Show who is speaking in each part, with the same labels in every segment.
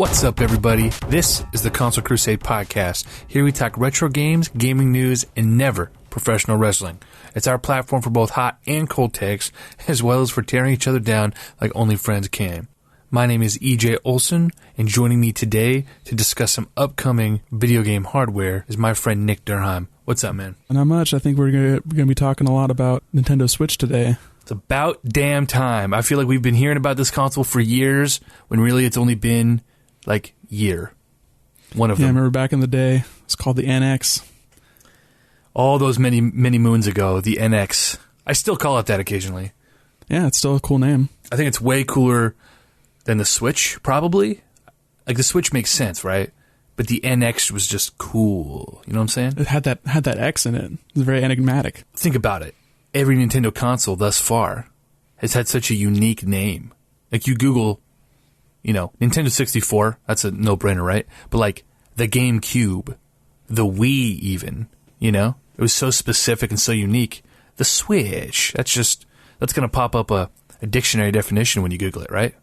Speaker 1: What's up, everybody? This is the Console Crusade podcast. Here we talk retro games, gaming news, and never professional wrestling. It's our platform for both hot and cold takes, as well as for tearing each other down like only friends can. My name is EJ Olson, and joining me today to discuss some upcoming video game hardware is my friend Nick Durheim. What's up, man?
Speaker 2: Not much. I think we're going to be talking a lot about Nintendo Switch today.
Speaker 1: It's about damn time. I feel like we've been hearing about this console for years, when really it's only been like year. One of them.
Speaker 2: I remember back in the day, it's called the NX.
Speaker 1: All those many moons ago, the NX. I still call it that occasionally.
Speaker 2: Yeah, it's still a cool name.
Speaker 1: I think it's way cooler than the Switch, probably. Like, the Switch makes sense, right? But the NX was just cool. You know what I'm saying?
Speaker 2: It had that X in it. It was very enigmatic.
Speaker 1: Think about it. Every Nintendo console thus far has had such a unique name. Like, you Google, Nintendo 64, that's a no-brainer, right? But, like, the GameCube, the Wii even, it was so specific and so unique. The Switch, that's going to pop up a dictionary definition when you Google it, right?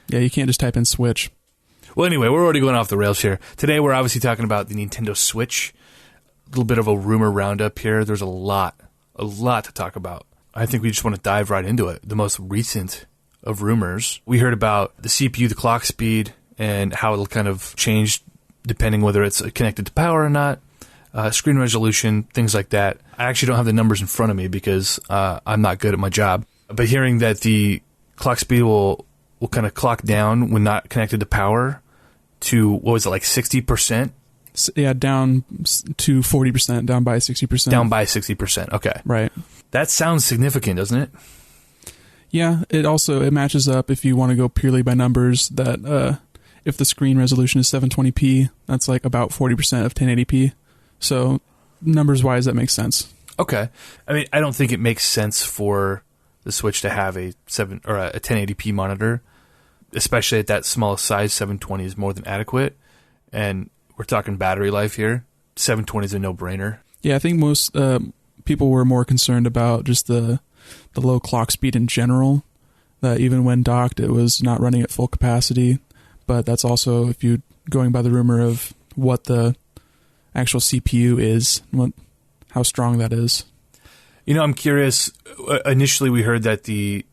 Speaker 2: Yeah, you can't just type in Switch.
Speaker 1: Well, anyway, we're already going off the rails here. Today, we're obviously talking about the Nintendo Switch. A little bit of a rumor roundup here. There's a lot to talk about. I think we just want to dive right into it. The most recent of rumors. We heard about the CPU, the clock speed, and how it'll kind of change depending whether it's connected to power or not. Screen resolution, things like that. I actually don't have the numbers in front of me because I'm not good at my job. But hearing that the clock speed will kind of clock down when not connected to power to, what was it, like 60%?
Speaker 2: Yeah, down to 40%, down by 60%.
Speaker 1: Down by 60%, okay.
Speaker 2: Right.
Speaker 1: That sounds significant, doesn't it?
Speaker 2: Yeah, it matches up if you want to go purely by numbers that if the screen resolution is 720p, that's like about 40% of 1080p. So numbers-wise, that makes sense.
Speaker 1: Okay. I mean, I don't think it makes sense for the Switch to have a 1080p monitor, especially at that small size. 720 is more than adequate, and we're talking battery life here. 720 is a no-brainer.
Speaker 2: Yeah, I think most people were more concerned about just the low clock speed in general, that even when docked, it was not running at full capacity. But that's also, if you're going by the rumor of what the actual CPU is, how strong that is.
Speaker 1: I'm curious. Initially, we heard that the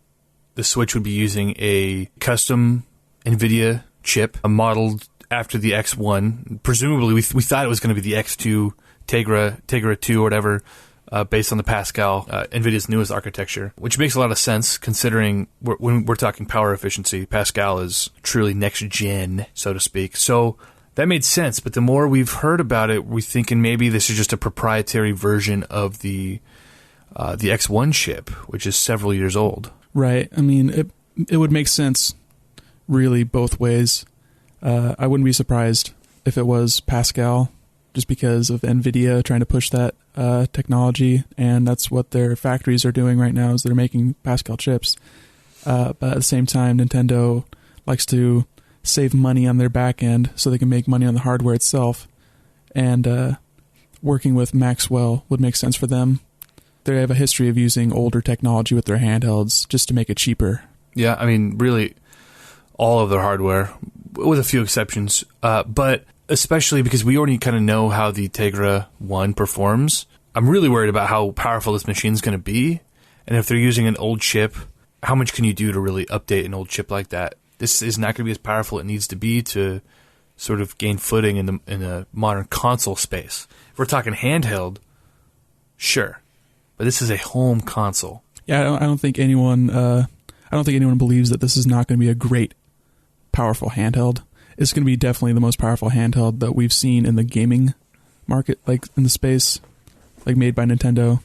Speaker 1: Switch would be using a custom NVIDIA chip modeled after the X1. Presumably, we thought it was going to be the X2 Tegra 2 or whatever, based on the Pascal, NVIDIA's newest architecture, which makes a lot of sense considering when we're talking power efficiency. Pascal is truly next gen, so to speak. So that made sense. But the more we've heard about it, we're thinking maybe this is just a proprietary version of the X1 chip, which is several years old.
Speaker 2: Right. I mean, it would make sense really both ways. I wouldn't be surprised if it was Pascal, just because of NVIDIA trying to push that technology, and that's what their factories are doing right now, is they're making Pascal chips. But at the same time, Nintendo likes to save money on their back end so they can make money on the hardware itself, and working with Maxwell would make sense for them. They have a history of using older technology with their handhelds just to make it cheaper. Yeah,
Speaker 1: I mean, really, all of their hardware, with a few exceptions, but especially because we already kind of know how the Tegra 1 performs. I'm really worried about how powerful this machine's going to be, and if they're using an old chip, how much can you do to really update an old chip like that? This is not going to be as powerful as it needs to be to sort of gain footing in the modern console space. If we're talking handheld, sure. But this is a home console.
Speaker 2: Yeah, I don't think anyone believes that this is not going to be a great, powerful handheld. It's going to be definitely the most powerful handheld that we've seen in the gaming market, like in the space, like made by Nintendo.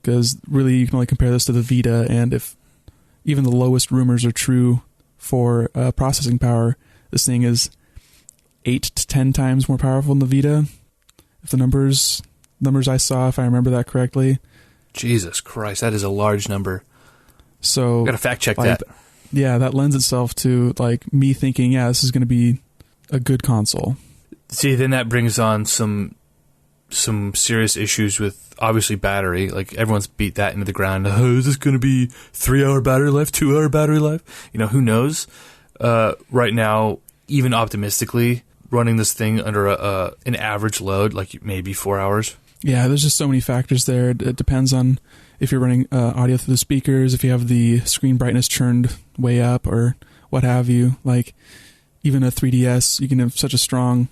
Speaker 2: Because really, you can only compare this to the Vita, and if even the lowest rumors are true for processing power, this thing is 8 to 10 times more powerful than the Vita. If the numbers I saw, if I remember that correctly.
Speaker 1: Jesus Christ, that is a large number.
Speaker 2: So
Speaker 1: got to fact check that.
Speaker 2: Yeah, that lends itself to like me thinking, yeah, this is going to be a good console.
Speaker 1: See, then that brings on some serious issues with obviously battery. Like, everyone's beat that into the ground. Oh, is this going to be 3-hour battery life, 2-hour battery life? Who knows? Right now, even optimistically, running this thing under an average load, like maybe 4 hours.
Speaker 2: Yeah, there's just so many factors there. It depends on if you're running audio through the speakers, if you have the screen brightness turned way up or what have you. Like even a 3DS, you can have such a strong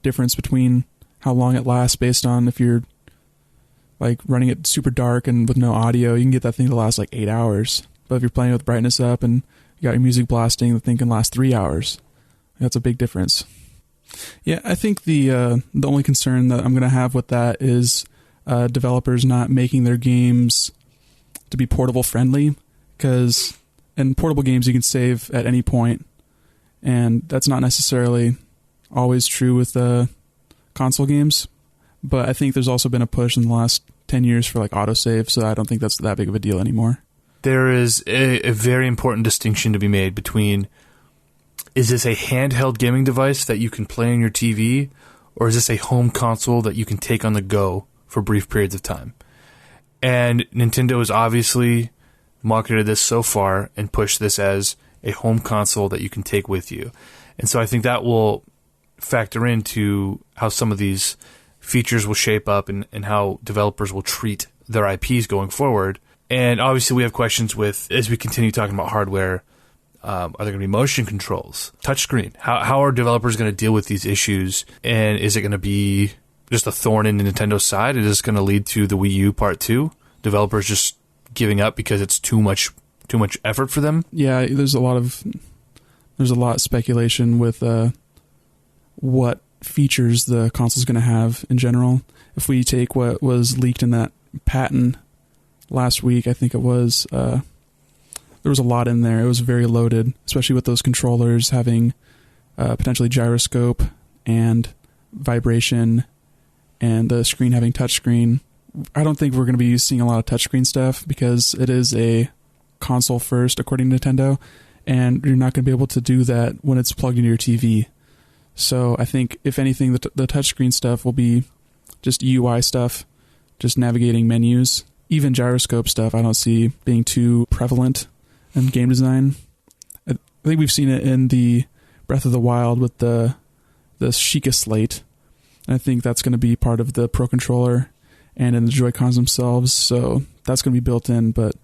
Speaker 2: difference between how long it lasts based on if you're like running it super dark and with no audio, you can get that thing to last like 8 hours. But if you're playing with brightness up and you got your music blasting, the thing can last 3 hours. That's a big difference. Yeah, I think the only concern that I'm going to have with that is developers not making their games to be portable friendly, because in portable games you can save at any point, and that's not necessarily always true with console games. But I think there's also been a push in the last 10 years for like autosave, so I don't think that's that big of a deal anymore.
Speaker 1: There is a very important distinction to be made between, is this a handheld gaming device that you can play on your TV, or is this a home console that you can take on the go for brief periods of time? And Nintendo has obviously marketed this so far and pushed this as a home console that you can take with you. And so I think that will factor into how some of these features will shape up and how developers will treat their IPs going forward. And obviously we have questions with, as we continue talking about hardware, are there going to be motion controls, touchscreen? How are developers going to deal with these issues? And is it going to be just a thorn in Nintendo's side? Is this going to lead to the Wii U Part 2? Developers just giving up because it's too much effort for them?
Speaker 2: Yeah, there's a lot of speculation with what features the console's going to have in general. If we take what was leaked in that patent last week, I think it was, there was a lot in there. It was very loaded, especially with those controllers having potentially gyroscope and vibration and the screen having touchscreen. I don't think we're going to be seeing a lot of touchscreen stuff because it is a console first, according to Nintendo, and you're not going to be able to do that when it's plugged into your TV. So I think, if anything, the touchscreen stuff will be just UI stuff, just navigating menus. Even gyroscope stuff I don't see being too prevalent in game design. I think we've seen it in the Breath of the Wild with the Sheikah Slate. And I think that's going to be part of the Pro Controller and in the Joy-Cons themselves. So that's going to be built in. But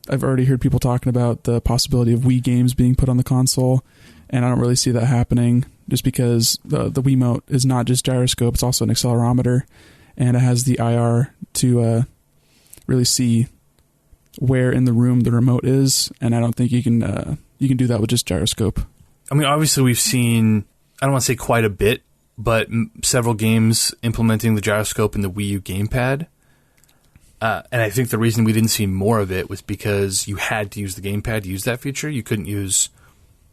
Speaker 2: I've already heard people talking about the possibility of Wii games being put on the console. And I don't really see that happening just because the Wiimote is not just gyroscope. It's also an accelerometer. And it has the IR to really see where in the room the remote is, and I don't think you can do that with just gyroscope.
Speaker 1: I mean, obviously we've seen, I don't want to say quite a bit, but several games implementing the gyroscope in the Wii U gamepad. And I think the reason we didn't see more of it was because you had to use the gamepad to use that feature. You couldn't use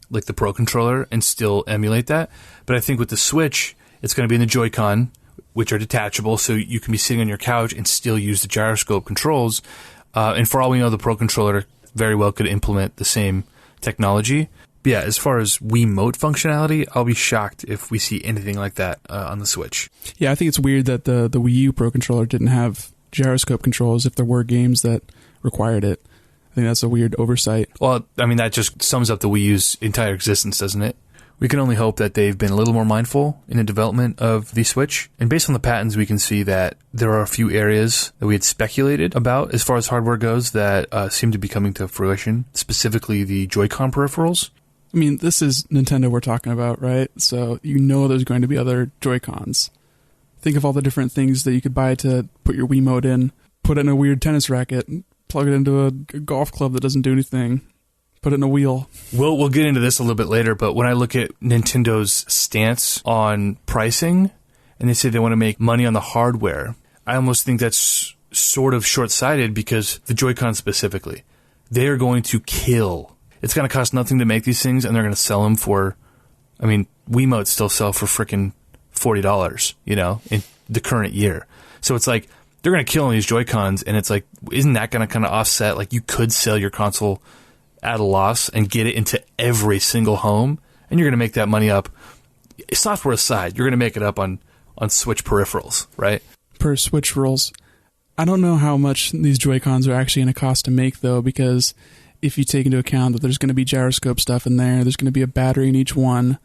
Speaker 1: like the Pro Controller and still emulate that. But I think with the Switch, it's going to be in the Joy-Con, which are detachable, so you can be sitting on your couch and still use the gyroscope controls. And for all we know, the Pro Controller very well could implement the same technology. But yeah, as far as Wiimote functionality, I'll be shocked if we see anything like that on the Switch.
Speaker 2: Yeah, I think it's weird that the Wii U Pro Controller didn't have gyroscope controls if there were games that required it. I think that's a weird oversight.
Speaker 1: Well, I mean, that just sums up the Wii U's entire existence, doesn't it? We can only hope that they've been a little more mindful in the development of the Switch. And based on the patents, we can see that there are a few areas that we had speculated about as far as hardware goes that seem to be coming to fruition, specifically the Joy-Con peripherals.
Speaker 2: I mean, this is Nintendo we're talking about, right? So you know there's going to be other Joy-Cons. Think of all the different things that you could buy to put your Wiimote in, put it in a weird tennis racket, plug it into a golf club that doesn't do anything. Put it in a wheel.
Speaker 1: We'll get into this a little bit later, but when I look at Nintendo's stance on pricing, and they say they want to make money on the hardware, I almost think that's sort of short-sighted because the Joy-Con specifically, they are going to kill. It's going to cost nothing to make these things, and they're going to sell them for, I mean, Wiimotes still sell for freaking $40, in the current year. So it's like, they're going to kill on these Joy-Cons, and it's like, isn't that going to kind of offset, like, you could sell your console at a loss and get it into every single home, and you're going to make that money up. Software aside, you're going to make it up on Switch peripherals, right?
Speaker 2: Per Switch rules. I don't know how much these Joy-Cons are actually going to cost to make, though, because if you take into account that there's going to be gyroscope stuff in there, there's going to be a battery in each one,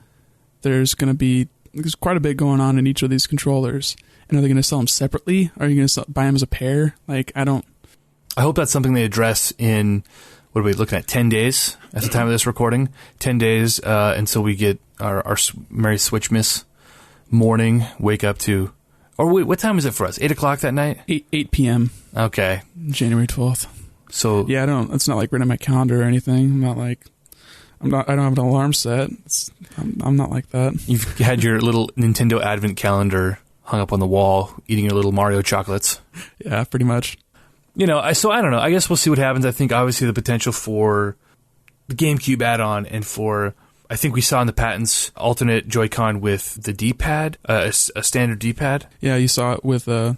Speaker 2: there's quite a bit going on in each of these controllers. And are they going to sell them separately? Are you going to buy them as a pair? Like, I
Speaker 1: hope that's something they address in, what are we looking at, 10 days at the time of this recording? 10 days until we get our Merry Switchmas morning, wake up to, or wait, what time is it for us? 8 o'clock that night?
Speaker 2: 8 p.m.
Speaker 1: Okay.
Speaker 2: January 12th.
Speaker 1: So
Speaker 2: yeah, it's not like written on my calendar or anything. I don't have an alarm set. I'm not like that.
Speaker 1: You've had your little Nintendo Advent calendar hung up on the wall, eating your little Mario chocolates.
Speaker 2: Yeah, pretty much.
Speaker 1: I don't know. I guess we'll see what happens. I think obviously the potential for the GameCube add-on and for, I think we saw in the patents, alternate Joy-Con with the D-pad, a standard D-pad.
Speaker 2: Yeah, you saw it with the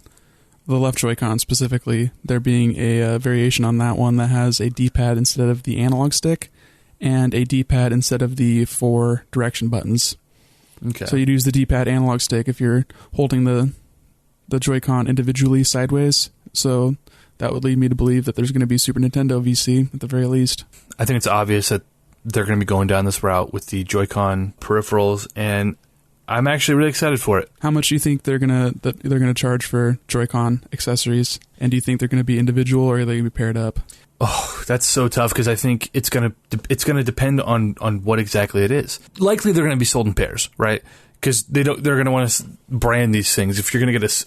Speaker 2: left Joy-Con specifically. There being a variation on that one that has a D-pad instead of the analog stick and a D-pad instead of the 4 direction buttons.
Speaker 1: Okay.
Speaker 2: So you'd use the D-pad analog stick if you're holding the Joy-Con individually sideways. So that would lead me to believe that there's going to be Super Nintendo VC at the very least.
Speaker 1: I think it's obvious that they're going to be going down this route with the Joy-Con peripherals, and I'm actually really excited for it.
Speaker 2: How much do you think they're gonna charge for Joy-Con accessories? And do you think they're going to be individual or are they going to be paired up?
Speaker 1: Oh, that's so tough because I think it's gonna depend on what exactly it is. Likely they're going to be sold in pairs, right? Because they're going to want to brand these things. If you're going to get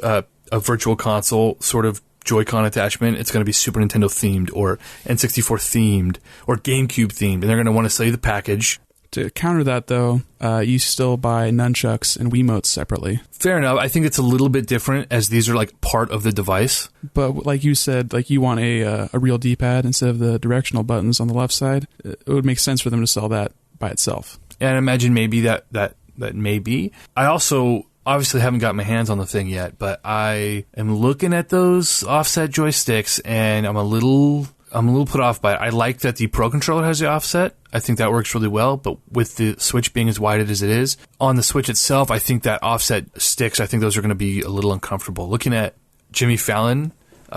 Speaker 1: a virtual console sort of Joy-Con attachment, it's going to be Super Nintendo themed or N64 themed or GameCube themed, and they're going to want to sell you the package.
Speaker 2: To counter that, though, you still buy nunchucks and Wiimotes separately.
Speaker 1: Fair enough. I think it's a little bit different as these are like part of the device.
Speaker 2: But like you said, like you want a real D-pad instead of the directional buttons on the left side. It would make sense for them to sell that by itself.
Speaker 1: And I imagine maybe that may be. I also obviously haven't got my hands on the thing yet, but I am looking at those offset joysticks and I'm a little put off by it. I like that the Pro Controller has the offset. I think that works really well, but with the Switch being as wide as it is, on the Switch itself, I think that offset sticks, I think those are going to be a little uncomfortable. Looking at Jimmy Fallon,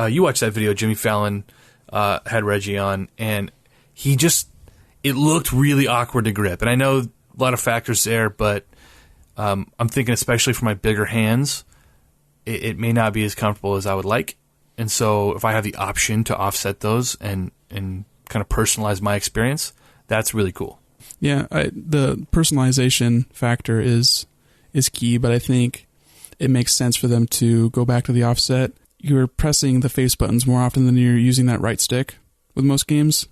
Speaker 1: you watched that video, Jimmy Fallon had Reggie on, and it looked really awkward to grip. And I know a lot of factors there, but I'm thinking especially for my bigger hands, it may not be as comfortable as I would like. And so if I have the option to offset those and kind of personalize my experience, that's really cool.
Speaker 2: Yeah, the personalization factor is key, but I think it makes sense for them to go back to the offset. You're pressing the face buttons more often than you're using that right stick with most games.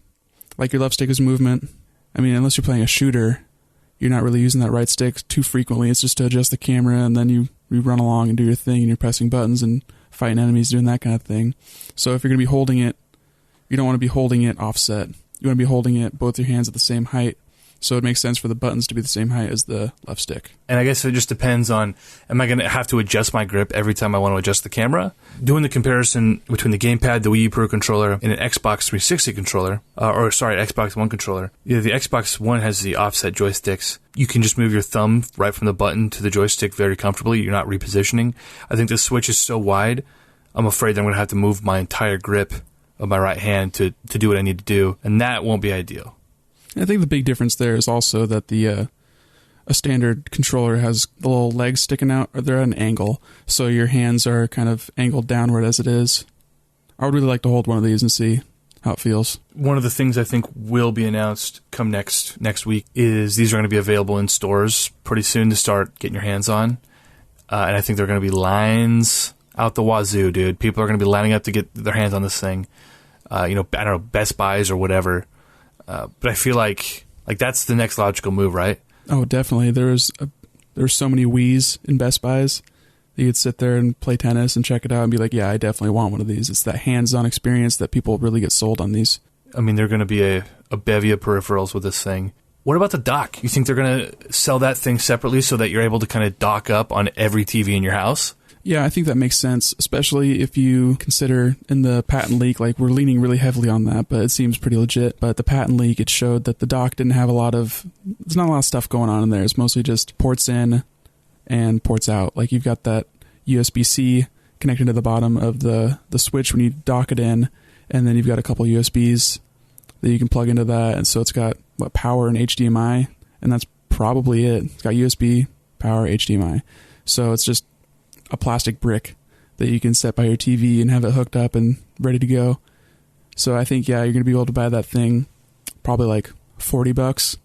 Speaker 2: Like your left stick is movement. I mean, unless you're playing a shooter, you're not really using that right stick too frequently. It's just to adjust the camera, and then you run along and do your thing, and you're pressing buttons and fighting enemies, doing that kind of thing. So if you're going to be holding it, you don't want to be holding it offset. You want to be holding it both your hands at the same height. So it makes sense for the buttons to be the same height as the left stick. And
Speaker 1: I guess it just depends on, am I going to have to adjust my grip every time I want to adjust the camera? Doing the comparison between the gamepad, the Wii U Pro controller, and an Xbox 360 controller, Xbox One controller. The Xbox One has the offset joysticks. You can just move your thumb right from the button to the joystick very comfortably. You're not repositioning. I think the Switch is so wide, I'm afraid that I'm going to have to move my entire grip of my right hand to do what I need to do, and that won't be ideal.
Speaker 2: I think the big difference there is also that a standard controller has the little legs sticking out, or they're at an angle, so your hands are kind of angled downward as it is. I would really like to hold one of these and see how it feels.
Speaker 1: One of the things I think will be announced come next week is these are going to be available in stores pretty soon to start getting your hands on, and I think there are going to be lines out the wazoo, dude. People are going to be lining up to get their hands on this thing. I don't know, Best Buys or whatever. But I feel like that's the next logical move, right?
Speaker 2: Oh, definitely. There's so many Wiis in Best Buys. You could sit there and play tennis and check it out and be like, yeah, I definitely want one of these. It's that hands-on experience that people really get sold on these.
Speaker 1: I mean, they're going to be a bevy of peripherals with this thing. What about the dock? You think they're going to sell that thing separately so that you're able to kind of dock up on every TV in your house?
Speaker 2: Yeah, I think that makes sense, especially if you consider in the patent leak, like we're leaning really heavily on that, but it seems pretty legit. But the patent leak, it showed that the dock didn't have there's not a lot of stuff going on in there. It's mostly just ports in and ports out. Like you've got that USB-C connected to the bottom of the Switch when you dock it in, and then you've got a couple USBs that you can plug into that. And so it's got power and HDMI, and that's probably it. It's got USB, power, HDMI. So it's just a plastic brick that you can set by your TV and have it hooked up and ready to go. So I think, yeah, you're going to be able to buy that thing probably like $40,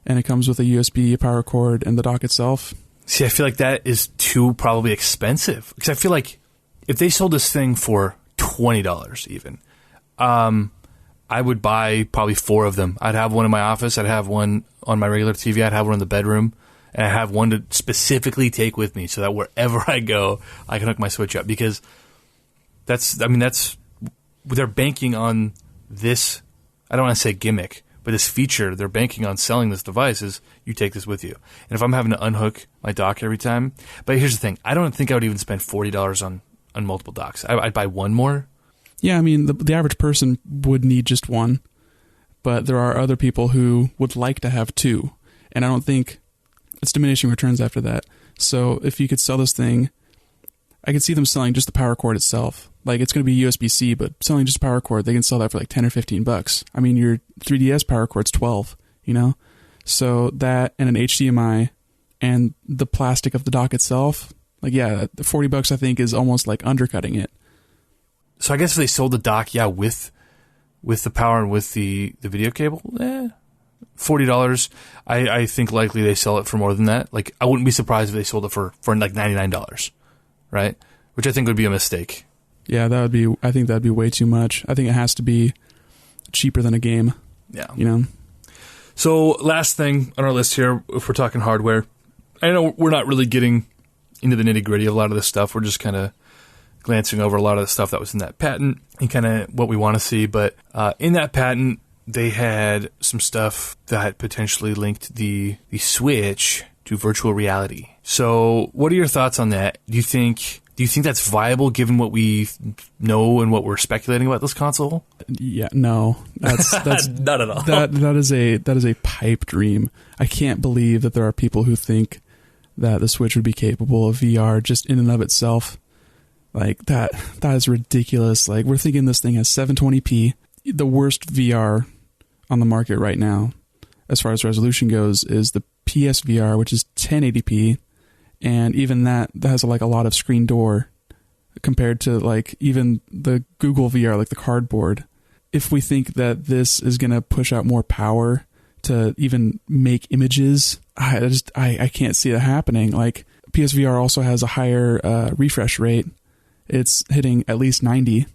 Speaker 2: and it comes with a USB, a power cord, and the dock itself.
Speaker 1: See, I feel like that is too probably expensive, because I feel like if they sold this thing for $20 even, I would buy probably 4 of them. I'd have one in my office. I'd have one on my regular TV. I'd have one in the bedroom. And I have one to specifically take with me so that wherever I go, I can hook my Switch up. Because they're banking on this, I don't want to say gimmick, but this feature they're banking on selling this device is you take this with you. And if I'm having to unhook my dock every time, but here's the thing, I don't think I would even spend $40 on multiple docks. I'd buy one more.
Speaker 2: Yeah, I mean, the average person would need just one, but there are other people who would like to have 2. And I don't think it's diminishing returns after that. So if you could sell this thing, I could see them selling just the power cord itself. Like, it's going to be USB-C, but selling just a power cord, they can sell that for like $10 or $15. I mean, your 3DS power cord's $12, you know? So that and an HDMI and the plastic of the dock itself, like, yeah, the $40 I think is almost like undercutting it.
Speaker 1: So I guess if they sold the dock, yeah, with the power and with the video cable, $40. I think likely they sell it for more than that. Like, I wouldn't be surprised if they sold it for like $99, right? Which I think would be a mistake.
Speaker 2: Yeah, I think that'd be way too much. I think it has to be cheaper than a game.
Speaker 1: Yeah.
Speaker 2: You know?
Speaker 1: So last thing on our list here, if we're talking hardware, I know we're not really getting into the nitty gritty of a lot of this stuff. We're just kind of glancing over a lot of the stuff that was in that patent and kind of what we want to see. But in that patent, they had some stuff that potentially linked the Switch to virtual reality. So what are your thoughts on that? Do you think that's viable given what we know and what we're speculating about this console?
Speaker 2: Yeah, no. That's
Speaker 1: not at all.
Speaker 2: That is a pipe dream. I can't believe that there are people who think that the Switch would be capable of VR just in and of itself. Like, that is ridiculous. Like, we're thinking this thing has 720p. The worst VR on the market right now, as far as resolution goes, is the PSVR, which is 1080p, and even that has like a lot of screen door compared to like even the Google VR, like the cardboard. If we think that this is going to push out more power to even make images, I can't see that happening. Like, PSVR also has a higher refresh rate. It's hitting at least 90,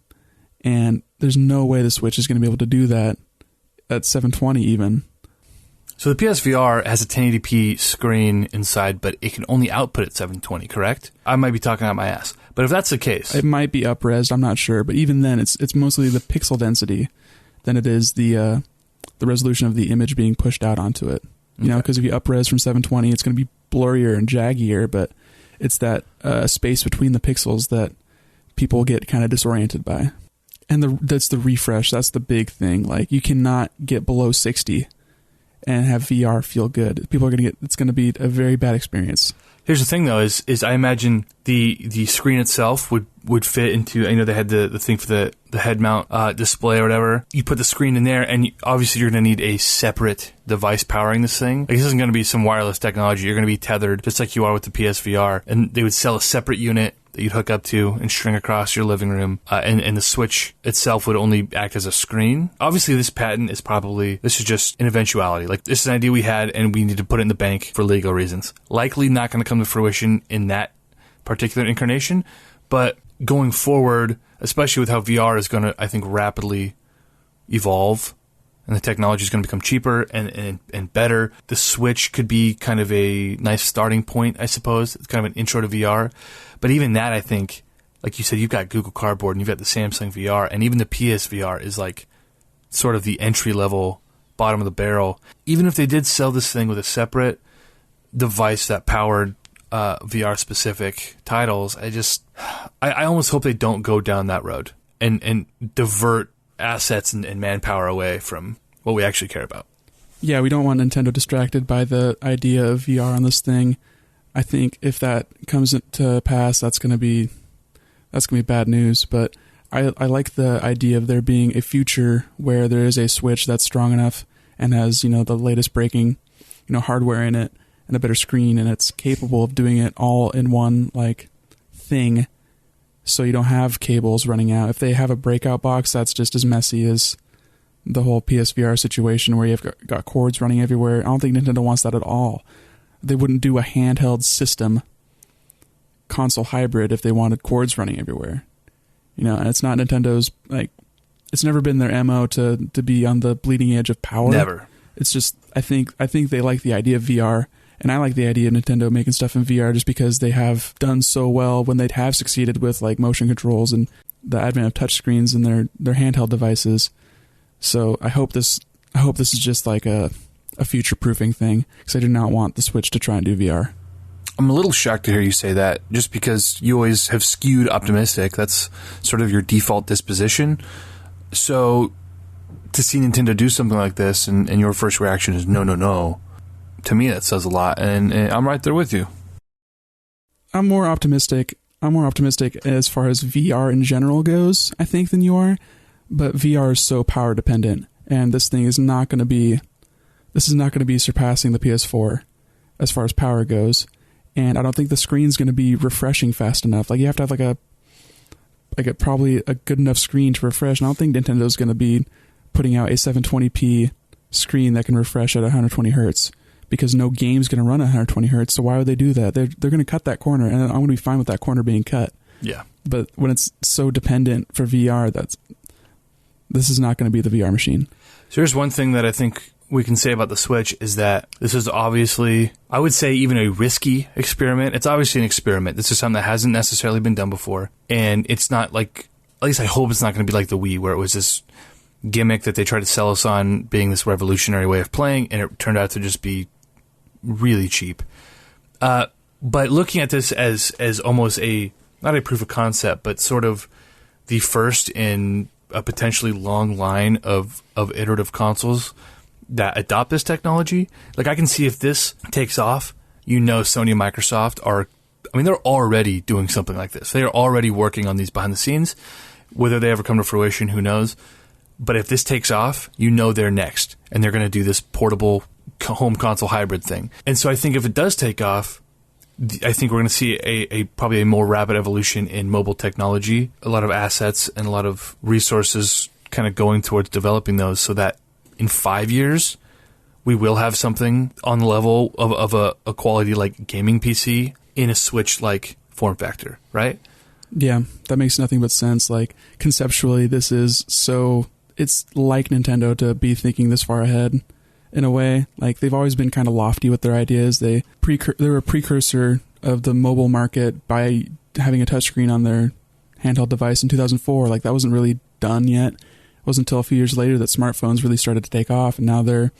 Speaker 2: and there's no way the Switch is going to be able to do that at 720 even.
Speaker 1: So the PSVR has a 1080p screen inside, but it can only output at 720, correct? I might be talking out my ass. But if that's the case...
Speaker 2: It might be up-resed, I'm not sure. But even then, it's mostly the pixel density than it is the resolution of the image being pushed out onto it. You know, because if you up-res from 720, it's going to be blurrier and jaggier, but it's that space between the pixels that people get kind of disoriented by. And that's the refresh. That's the big thing. Like, you cannot get below 60 and have VR feel good. People are it's going to be a very bad experience.
Speaker 1: Here's the thing, though, is I imagine the screen itself would fit into, they had the thing for the head mount display or whatever. You put the screen in there, and obviously you're going to need a separate device powering this thing. Like, this isn't going to be some wireless technology. You're going to be tethered, just like you are with the PSVR. And they would sell a separate unit that you'd hook up to and string across your living room, and the Switch itself would only act as a screen. Obviously, this patent is this is just an eventuality. Like, this is an idea we had, and we need to put it in the bank for legal reasons. Likely not going to come to fruition in that particular incarnation, but going forward, especially with how VR is going to, I think, rapidly evolve, and the technology is going to become cheaper and better, the Switch could be kind of a nice starting point, I suppose. It's kind of an intro to VR. But even that, I think, like you said, you've got Google Cardboard and you've got the Samsung VR, and even the PSVR is like sort of the entry-level, bottom of the barrel. Even if they did sell this thing with a separate device that powered VR-specific titles, I almost hope they don't go down that road and divert assets and manpower away from what we actually care about.
Speaker 2: Yeah, we don't want Nintendo distracted by the idea of VR on this thing. I think if that comes to pass, that's going to be bad news. But I like the idea of there being a future where there is a Switch that's strong enough and has the latest breaking hardware in it and a better screen, and it's capable of doing it all in one like thing. So you don't have cables running out. If they have a breakout box, that's just as messy as the whole PSVR situation where you've got cords running everywhere. I don't think Nintendo wants that at all. They wouldn't do a handheld system console hybrid if they wanted cords running everywhere. And it's not Nintendo's, like, it's never been their MO to be on the bleeding edge of power.
Speaker 1: Never.
Speaker 2: It's just, I think they like the idea of VR, and I like the idea of Nintendo making stuff in VR just because they have done so well when they have succeeded with like motion controls and the advent of touchscreens in their handheld devices. So I hope this is just like a future-proofing thing, because I do not want the Switch to try and do VR.
Speaker 1: I'm a little shocked to hear you say that, just because you always have skewed optimistic. That's sort of your default disposition. So to see Nintendo do something like this and your first reaction is no, to me that says a lot, and I'm right there with you.
Speaker 2: I'm more optimistic as far as VR in general goes, I think, than you are, but VR is so power dependent, and this thing is not going to be surpassing the PS4 as far as power goes, and I don't think the screen's going to be refreshing fast enough. Like, you have to have probably a good enough screen to refresh, and I don't think Nintendo's going to be putting out a 720p screen that can refresh at 120 hertz, because no game's going to run at 120 hertz, so why would they do that? They're going to cut that corner, and I'm going to be fine with that corner being cut.
Speaker 1: Yeah.
Speaker 2: But when it's so dependent for VR, this is not going to be the VR machine.
Speaker 1: So here's one thing that I think we can say about the Switch is that this is obviously, I would say, even a risky experiment. It's obviously an experiment. This is something that hasn't necessarily been done before. And it's not like, at least I hope it's not going to be like the Wii, where it was this gimmick that they tried to sell us on being this revolutionary way of playing, and it turned out to just be really cheap. But looking at this as almost not a proof of concept, but sort of the first in a potentially long line of iterative consoles that adopt this technology. Like, I can see if this takes off, Sony and Microsoft they're already doing something like this. They are already working on these behind the scenes. Whether they ever come to fruition, who knows? But if this takes off, they're next, and they're going to do this portable home console hybrid thing. And so I think if it does take off, I think we're going to see probably a more rapid evolution in mobile technology, a lot of assets and a lot of resources kind of going towards developing those, so that in 5 years, we will have something on the level of a quality like gaming PC in a Switch-like form factor, right?
Speaker 2: Yeah, that makes nothing but sense. Like, conceptually, this is so... It's like Nintendo to be thinking this far ahead, in a way. Like, they've always been kind of lofty with their ideas. They were a precursor of the mobile market by having a touchscreen on their handheld device in 2004. Like, that wasn't really done yet. It wasn't until a few years later that smartphones really started to take off, and now they're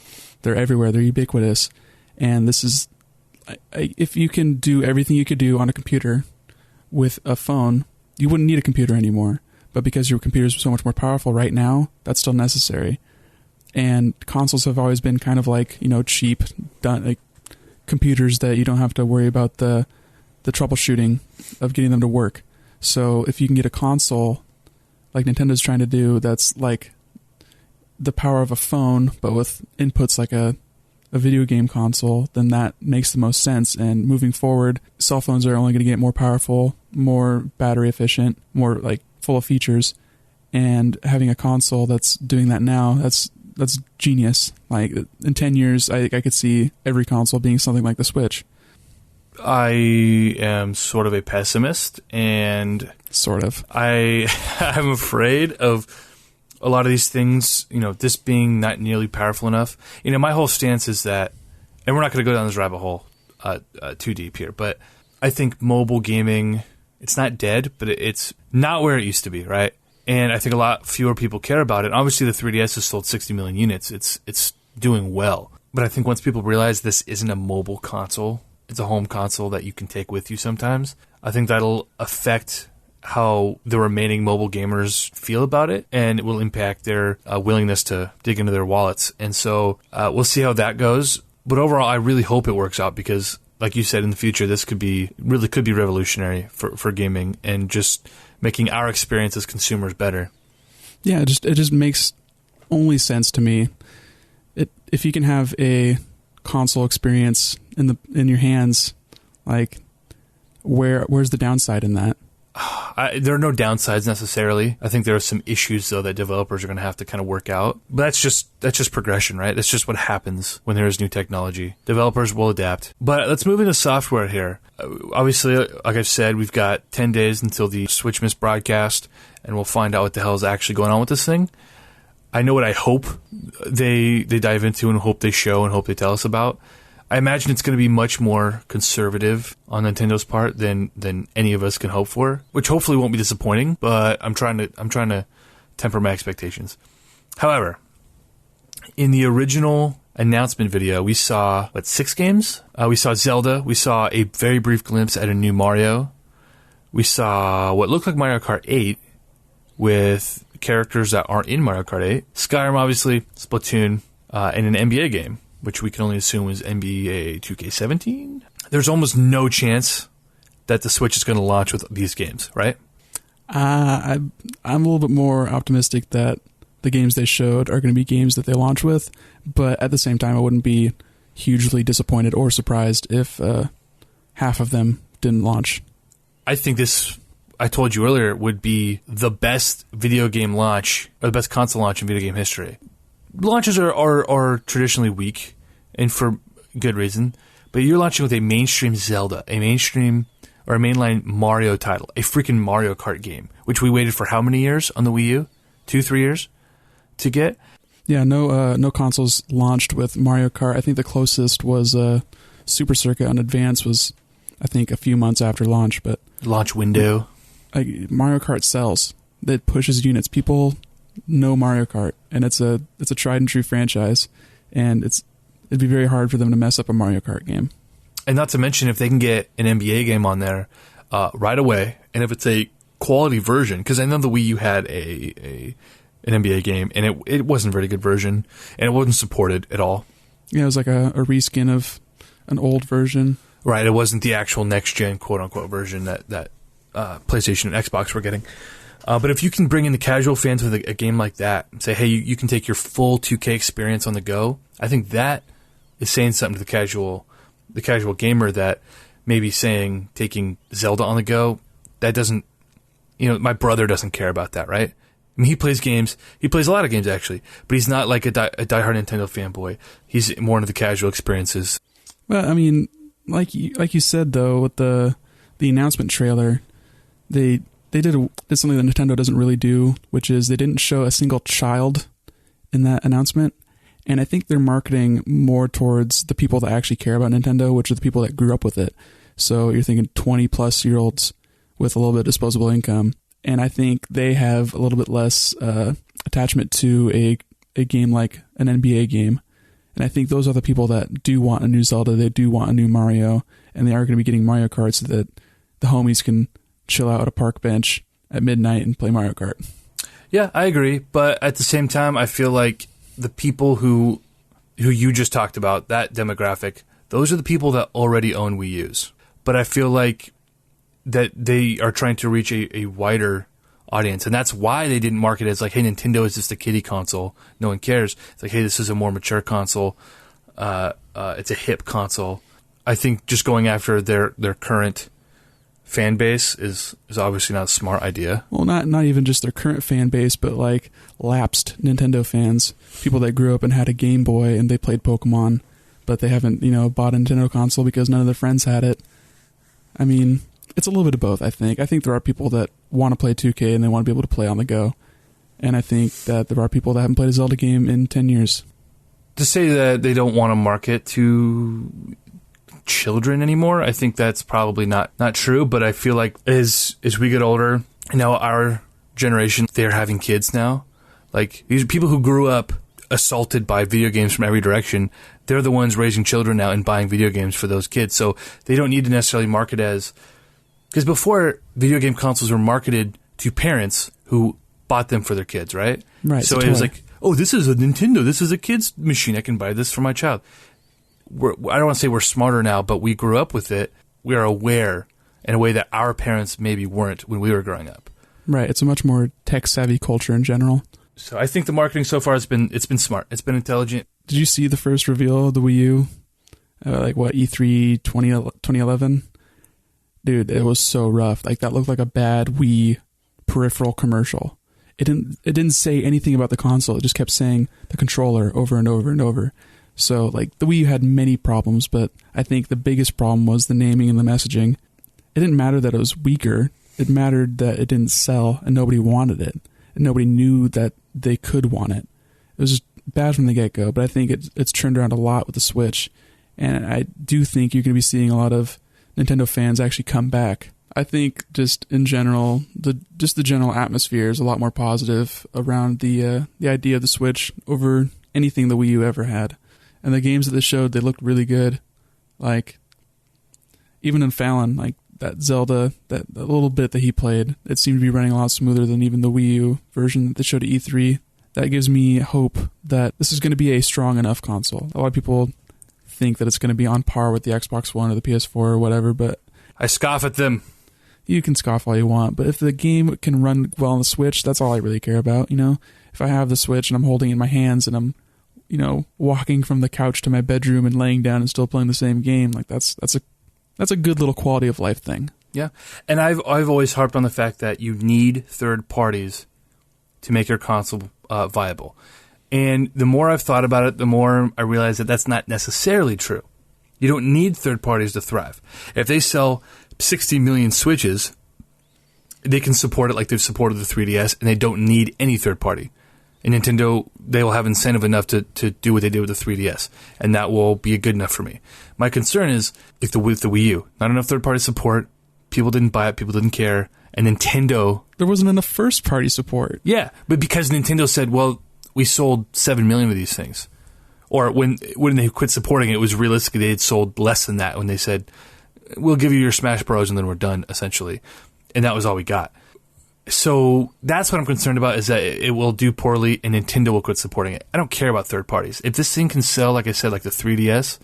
Speaker 2: everywhere. They're ubiquitous. And this is... if you can do everything you could do on a computer with a phone, you wouldn't need a computer anymore. But because your computer is so much more powerful right now, that's still necessary. And consoles have always been kind of like, cheap, like computers that you don't have to worry about the troubleshooting of getting them to work. So if you can get a console like Nintendo's trying to do, that's like the power of a phone, but with inputs like a video game console, then that makes the most sense. And moving forward, cell phones are only going to get more powerful, more battery efficient, more like full of features. And having a console that's doing that now, that's genius. Like, in 10 years, I could see every console being something like the Switch.
Speaker 1: I am sort of a pessimist, and
Speaker 2: sort of.
Speaker 1: I'm afraid of a lot of these things, this being not nearly powerful enough. My whole stance is that, and we're not going to go down this rabbit hole too deep here, but I think mobile gaming, it's not dead, but it's not where it used to be, right? And I think a lot fewer people care about it. Obviously, the 3DS has sold 60 million units. It's doing well. But I think once people realize this isn't a mobile console, it's a home console that you can take with you sometimes, I think that'll affect how the remaining mobile gamers feel about it, and it will impact their willingness to dig into their wallets. And so we'll see how that goes. But overall, I really hope it works out, because, like you said, in the future, this could be revolutionary for gaming and just making our experience as consumers better.
Speaker 2: Yeah, it just makes only sense to me. If you can have a console experience in your hands, like where's the downside in that?
Speaker 1: There are no downsides necessarily. I think there are some issues though that developers are going to have to kind of work out. But that's just progression, right? That's just what happens when there is new technology. Developers will adapt. But let's move into software here. Obviously, like I've said, we've got 10 days until the Switch Miss broadcast, and we'll find out what the hell is actually going on with this thing. I know what I hope they dive into and hope they show and hope they tell us about. I imagine it's going to be much more conservative on Nintendo's part than any of us can hope for, which hopefully won't be disappointing, but I'm trying to temper my expectations. However, in the original announcement video, we saw 6 games? We saw Zelda, we saw a very brief glimpse at a new Mario. We saw what looked like Mario Kart 8 with characters that aren't in Mario Kart 8. Skyrim, obviously, Splatoon, and an NBA game, which we can only assume is NBA 2K17. There's almost no chance that the Switch is going to launch with these games, right?
Speaker 2: I'm a little bit more optimistic that the games they showed are going to be games that they launch with, but at the same time, I wouldn't be hugely disappointed or surprised if half of them didn't launch.
Speaker 1: I think this, I told you earlier, would be the best video game launch, or the best console launch in video game history. Launches are traditionally weak, and for good reason, but you're launching with a mainstream Zelda, a mainstream or a mainline Mario title, a freaking Mario Kart game, which we waited for how many years on the Wii U? 2-3 years to get?
Speaker 2: Yeah, no consoles launched with Mario Kart. I think the closest was Super Circuit on Advance was, I think, a few months after launch. But
Speaker 1: launch window.
Speaker 2: Mario Kart sells. It pushes units. People know Mario Kart, and it's a tried and true franchise, and it'd be very hard for them to mess up a Mario Kart game.
Speaker 1: And not to mention, if they can get an NBA game on there right away, and if it's a quality version, because I know the Wii U had an NBA game, and it wasn't a very good version, and it wasn't supported at all.
Speaker 2: Yeah, it was like a reskin of an old version.
Speaker 1: Right, it wasn't the actual next-gen, quote-unquote, version that PlayStation and Xbox were getting. But if you can bring in the casual fans with a game like that, and say, hey, you can take your full 2K experience on the go, I think that is saying something to the casual gamer that maybe saying taking Zelda on the go, that doesn't, my brother doesn't care about that, right? I mean, he plays games. He plays a lot of games, actually, but he's not like a diehard Nintendo fanboy. He's more into the casual experiences.
Speaker 2: Well, I mean, like you said, though, with the announcement trailer, they did something that Nintendo doesn't really do, which is they didn't show a single child in that announcement. And I think they're marketing more towards the people that actually care about Nintendo, which are the people that grew up with it. So you're thinking 20-plus-year-olds with a little bit of disposable income. And I think they have a little bit less attachment to a game like an NBA game. And I think those are the people that do want a new Zelda, they do want a new Mario, and they are going to be getting Mario Kart so that the homies can chill out at a park bench at midnight and play Mario Kart.
Speaker 1: Yeah, I agree. But at the same time, I feel like the people who you just talked about, that demographic, those are the people that already own Wii U's. But I feel like that they are trying to reach a wider audience, and that's why they didn't market it as like, hey, Nintendo is just a kiddie console. No one cares. It's like, hey, this is a more mature console. It's a hip console. I think just going after their current fan base is obviously not a smart idea.
Speaker 2: Well, not even just their current fan base, but like lapsed Nintendo fans, people that grew up and had a Game Boy and they played Pokemon, but they haven't, bought a Nintendo console because none of their friends had it. I mean, it's a little bit of both, I think. I think there are people that want to play 2K and they want to be able to play on the go. And I think that there are people that haven't played a Zelda game in 10 years.
Speaker 1: To say that they don't want to market to children anymore, I think that's probably not true, but I feel like as we get older, our generation, they're having kids now. Like, these people who grew up assaulted by video games from every direction, they're the ones raising children now and buying video games for those kids. So they don't need to necessarily market as... Because before, video game consoles were marketed to parents who bought them for their kids, right?
Speaker 2: Right.
Speaker 1: So it was like, oh, this is a Nintendo. This is a kid's machine. I can buy this for my child. I don't want to say we're smarter now, but we grew up with it. We are aware in a way that our parents maybe weren't when we were growing up.
Speaker 2: Right. It's a much more tech-savvy culture in general.
Speaker 1: So I think the marketing so far it's been smart. It's been intelligent.
Speaker 2: Did you see the first reveal of the Wii U? like what, E3 2011? Dude, it was so rough. Like that looked like a bad Wii peripheral commercial. It didn't say anything about the console. It just kept saying the controller over and over and over. So like the Wii U had many problems, but I think the biggest problem was the naming and the messaging. It didn't matter that it was weaker. It mattered that it didn't sell and nobody wanted it. And nobody knew that they could want it. It was just bad from the get-go, but I think it's turned around a lot with the Switch. And I do think you're going to be seeing a lot of Nintendo fans actually come back. I think just in general, the general atmosphere is a lot more positive around the idea of the Switch over anything the Wii U ever had. And the games that they showed, they looked really good. Like, even in Fallon, like that Zelda, that little bit that he played, it seemed to be running a lot smoother than even the Wii U version that they showed at E3. That gives me hope that this is going to be a strong enough console. A lot of people think that it's going to be on par with the Xbox One or the PS4 or whatever, but
Speaker 1: I scoff at them.
Speaker 2: You can scoff all you want, but if the game can run well on the Switch, that's all I really care about, you know? If I have the Switch and I'm holding it in my hands and I'm, you know, walking from the couch to my bedroom and laying down and still playing the same game, like that's a good little quality of life thing.
Speaker 1: Yeah. And I've always harped on the fact that you need third parties to make your console viable. And the more I've thought about it, the more I realize that that's not necessarily true. You don't need third parties to thrive. If they sell 60 million Switches, they can support it like they've supported the 3DS, and they don't need any third party. And Nintendo, they will have incentive enough to do what they did with the 3DS, and that will be good enough for me. My concern is with the Wii U, not enough third party support, people didn't buy it, people didn't care, and Nintendo...
Speaker 2: There wasn't enough first party support.
Speaker 1: Yeah, but because Nintendo said, well, we sold 7 million of these things. Or when they quit supporting it, it was realistically they had sold less than that when they said, we'll give you your Smash Bros. And then we're done, essentially. And that was all we got. So that's what I'm concerned about, is that it will do poorly and Nintendo will quit supporting it. I don't care about third parties. If this thing can sell, like I said, like the 3DS,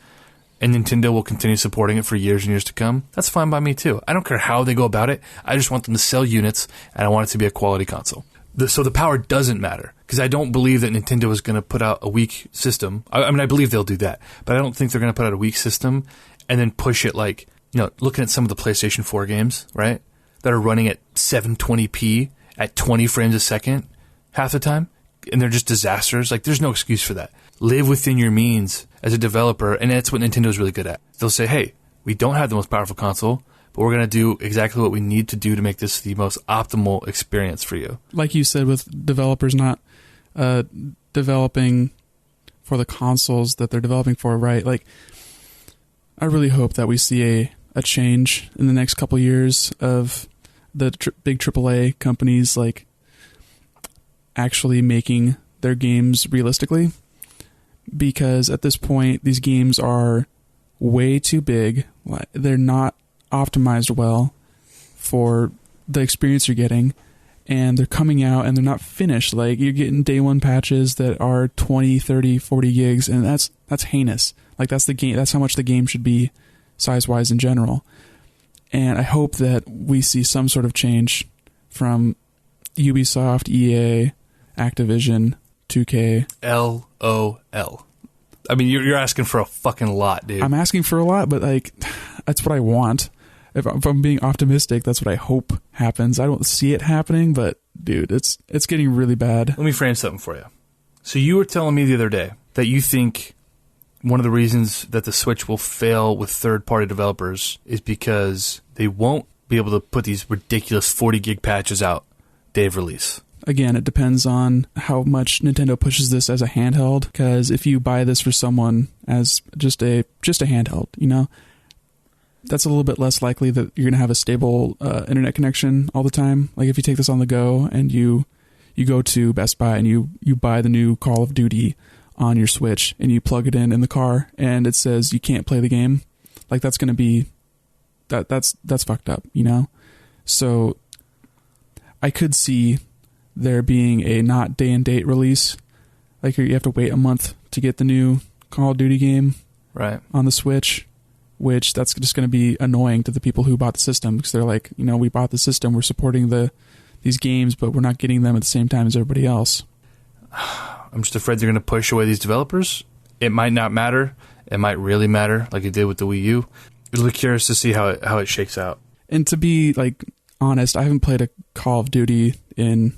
Speaker 1: and Nintendo will continue supporting it for years and years to come, that's fine by me too. I don't care how they go about it. I just want them to sell units, and I want it to be a quality console. So the power doesn't matter, because I don't believe that Nintendo is going to put out a weak system. I mean, I believe they'll do that, but I don't think they're going to put out a weak system and then push it like, you know, looking at some of the PlayStation 4 games, right, that are running at 720p at 20 frames a second half the time, and they're just disasters. Like, there's no excuse for that. Live within your means as a developer, and that's what Nintendo's really good at. They'll say, hey, we don't have the most powerful console, but we're going to do exactly what we need to do to make this the most optimal experience for you. Like
Speaker 2: you said, with developers not developing for the consoles that they're developing for, right? Like, I really hope that we see a change in the next couple years of the big AAA companies, like, actually making their games realistically. Because at this point, these games are way too big. They're not optimized well for the experience you're getting, and they're coming out and they're not finished. Like, you're getting day one patches that are 20, 30, 40 gigs, and that's heinous. Like, that's the game. That's how much the game should be size-wise in general. And I hope that we see some sort of change from Ubisoft, EA, Activision, 2K.
Speaker 1: LOL. I mean, you're asking for a fucking lot, dude.
Speaker 2: I'm asking for a lot, but, like, that's what I want. If I'm being optimistic, that's what I hope happens. I don't see it happening, but, dude, it's getting really bad.
Speaker 1: Let me frame something for you. So you were telling me the other day that you think one of the reasons that the Switch will fail with third-party developers is because they won't be able to put these ridiculous 40-gig patches out day of release.
Speaker 2: Again, it depends on how much Nintendo pushes this as a handheld, because if you buy this for someone as just a handheld, you know, that's a little bit less likely that you're going to have a stable internet connection all the time. Like, if you take this on the go and you go to Best Buy and you buy the new Call of Duty on your Switch and you plug it in the car and it says you can't play the game, like, that's going to be that's fucked up, you know? So I could see there being a not day and date release. Like, you have to wait a month to get the new Call of Duty game
Speaker 1: right
Speaker 2: on the Switch, which that's just going to be annoying to the people who bought the system, because they're like, you know, we bought the system, we're supporting these games, but we're not getting them at the same time as everybody else.
Speaker 1: I'm just afraid they're going to push away these developers, It might not matter. It might really matter, like it did with the Wii U. It'll be curious to see how it shakes out.
Speaker 2: And to be like honest, I haven't played a Call of Duty in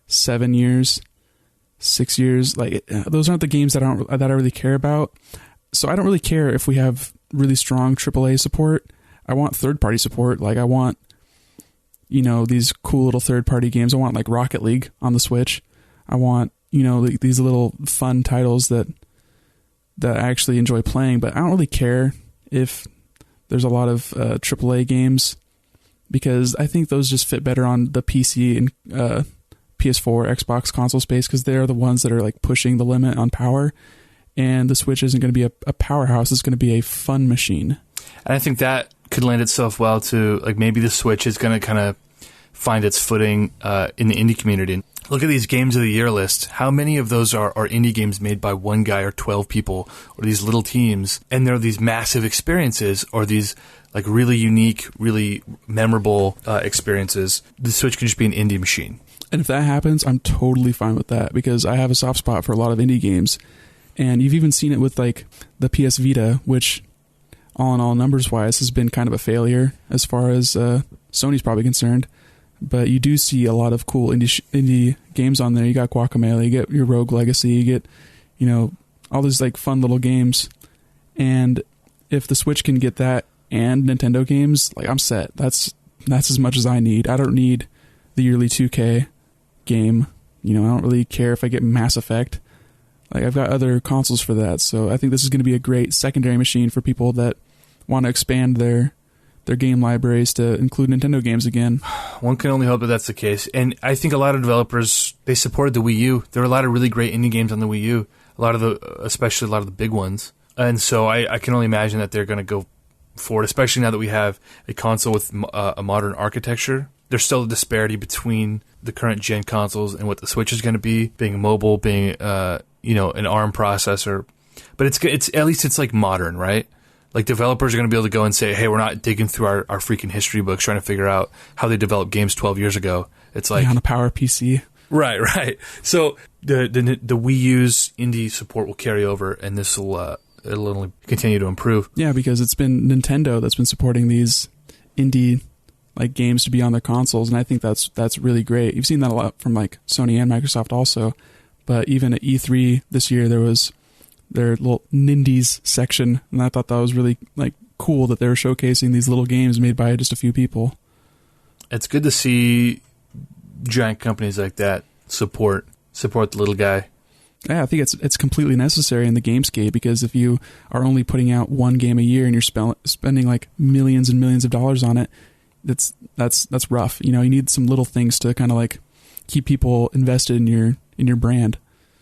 Speaker 2: 7 years, 6 years. Like those aren't the games that I really care about. So I don't really care if we have really strong AAA support. I want third-party support. Like I want, these cool little third-party games. I want like Rocket League on the Switch. I want, these little fun titles that I actually enjoy playing. But I don't really care if there's a lot of AAA games, because I think those just fit better on the PC and PS4, Xbox console space, because they're the ones that are like pushing the limit on power. And the Switch isn't going to be a powerhouse. It's going to be a fun machine.
Speaker 1: And I think that could lend itself well to, like, maybe the Switch is going to kind of find its footing in the indie community. Look at these Games of the Year list. How many of those are indie games made by one guy or 12 people, or these little teams? And they're these massive experiences, or these like really unique, really memorable experiences. The Switch can just be an indie machine.
Speaker 2: And if that happens, I'm totally fine with that, because I have a soft spot for a lot of indie games. And you've even seen it with like the PS Vita, which all in all, numbers-wise, has been kind of a failure as far as Sony's probably concerned. But you do see a lot of cool indie games on there. You got Guacamelee, you get your Rogue Legacy, you get, all these like fun little games. And if the Switch can get that and Nintendo games, like I'm set. That's as much as I need. I don't need the yearly 2K game. I don't really care if I get Mass Effect. Like I've got other consoles for that. So I think this is going to be a great secondary machine for people that want to expand their game libraries to include Nintendo games again.
Speaker 1: One can only hope that that's the case. And I think a lot of developers, they supported the Wii U. There were a lot of really great indie games on the Wii U, especially a lot of the big ones. And so I can only imagine that they're going to go forward, especially now that we have a console with a modern architecture. There's still a disparity between the current gen consoles and what the Switch is going to be, being mobile, being an ARM processor. But it's at least it's like modern, right? Like developers are going to be able to go and say, hey, we're not digging through our freaking history books trying to figure out how they developed games 12 years ago. It's like
Speaker 2: on a Power PC.
Speaker 1: Right. So the Wii U's indie support will carry over, and this will it'll only continue to improve.
Speaker 2: Yeah, because it's been Nintendo that's been supporting these indie like games to be on their consoles, and I think that's really great. You've seen that a lot from like Sony and Microsoft also. But even at E3 this year, there was their little Nindies section, and I thought that was really like cool that they were showcasing these little games made by just a few people.
Speaker 1: It's good to see giant companies like that support the little guy.
Speaker 2: Yeah, I think it's completely necessary in the gamescape, because if you are only putting out one game a year and you're spending like millions and millions of dollars on it, that's rough. You need some little things to kind of like keep people invested in your brand.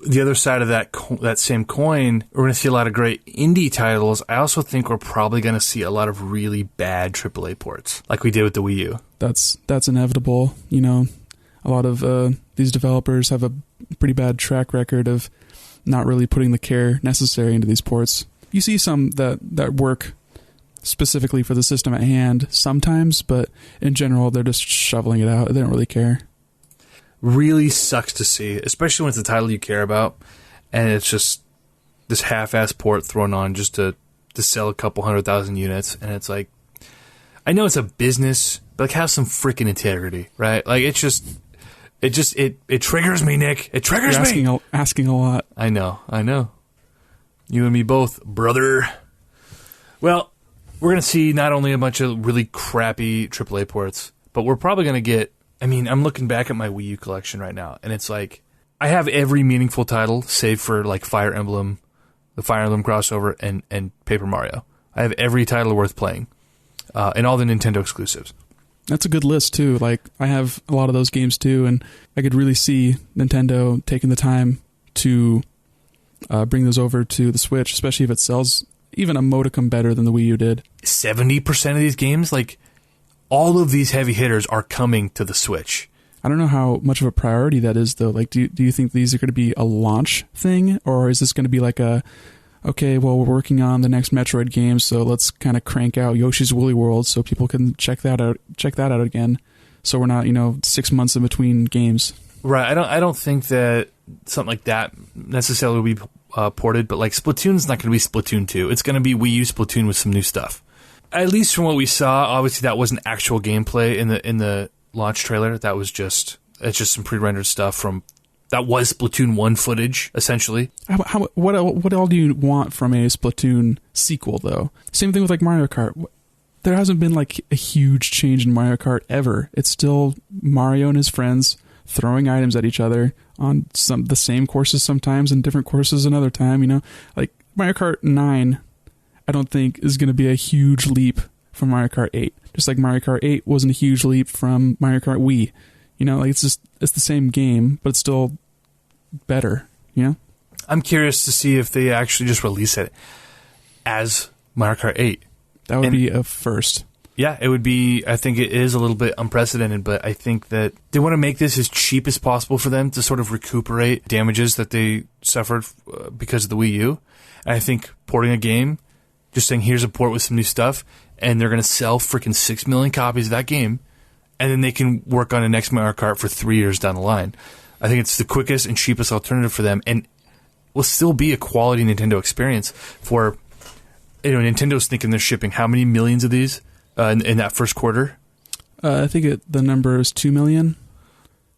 Speaker 1: The other side of that same coin, we're going to see a lot of great indie titles. I also think we're probably going to see a lot of really bad AAA ports, like we did with the Wii U.
Speaker 2: That's inevitable. A lot of these developers have a pretty bad track record of not really putting the care necessary into these ports. You see some that work specifically for the system at hand sometimes, but in general, they're just shoveling it out. They don't really care.
Speaker 1: Really sucks to see, especially when it's a title you care about, and it's just this half-ass port thrown on just to sell a couple 100,000 units, and it's like, I know it's a business, but like have some freaking integrity, right? Like it triggers me, Nick. It triggers me.
Speaker 2: Asking a lot.
Speaker 1: I know. You and me both, brother. Well, we're gonna see not only a bunch of really crappy AAA ports, but we're probably gonna get. I mean, I'm looking back at my Wii U collection right now, and it's like I have every meaningful title save for like Fire Emblem, the Fire Emblem crossover, and Paper Mario. I have every title worth playing, and all the Nintendo exclusives.
Speaker 2: That's a good list too. Like I have a lot of those games too, and I could really see Nintendo taking the time to bring those over to the Switch, especially if it sells even a modicum better than the Wii U did.
Speaker 1: 70% of these games, like all of these heavy hitters, are coming to the Switch.
Speaker 2: I don't know how much of a priority that is, though. Like, do you think these are going to be a launch thing, or is this going to be like okay, well, we're working on the next Metroid game, so let's kind of crank out Yoshi's Woolly World so people can check that out again, so we're not 6 months in between games.
Speaker 1: Right. I don't think that something like that necessarily will be ported, but like Splatoon's not going to be Splatoon 2. It's going to be Wii U Splatoon with some new stuff. At least from what we saw, obviously that wasn't actual gameplay in the launch trailer. That was just some pre-rendered stuff that was Splatoon 1 footage, essentially.
Speaker 2: What all do you want from a Splatoon sequel, though? Same thing with like Mario Kart. There hasn't been like a huge change in Mario Kart ever. It's still Mario and his friends throwing items at each other on the same courses sometimes and different courses another time, you know? Like Mario Kart 9, I don't think is going to be a huge leap from Mario Kart 8. Just like Mario Kart 8 wasn't a huge leap from Mario Kart Wii. You know, like it's the same game, but it's still better, you know?
Speaker 1: I'm curious to see if they actually just release it as Mario Kart 8.
Speaker 2: That would be a first.
Speaker 1: Yeah, it would be. I think it is a little bit unprecedented, but I think that they want to make this as cheap as possible for them to sort of recuperate damages that they suffered because of the Wii U. And I think porting a game, just saying here's a port with some new stuff, and they're going to sell freaking 6 million copies of that game, and then they can work on a next Mario Kart for 3 years down the line. I think it's the quickest and cheapest alternative for them, and will still be a quality Nintendo experience for, you know, Nintendo's thinking they're shipping how many millions of these in that first quarter?
Speaker 2: I think the number is 2 million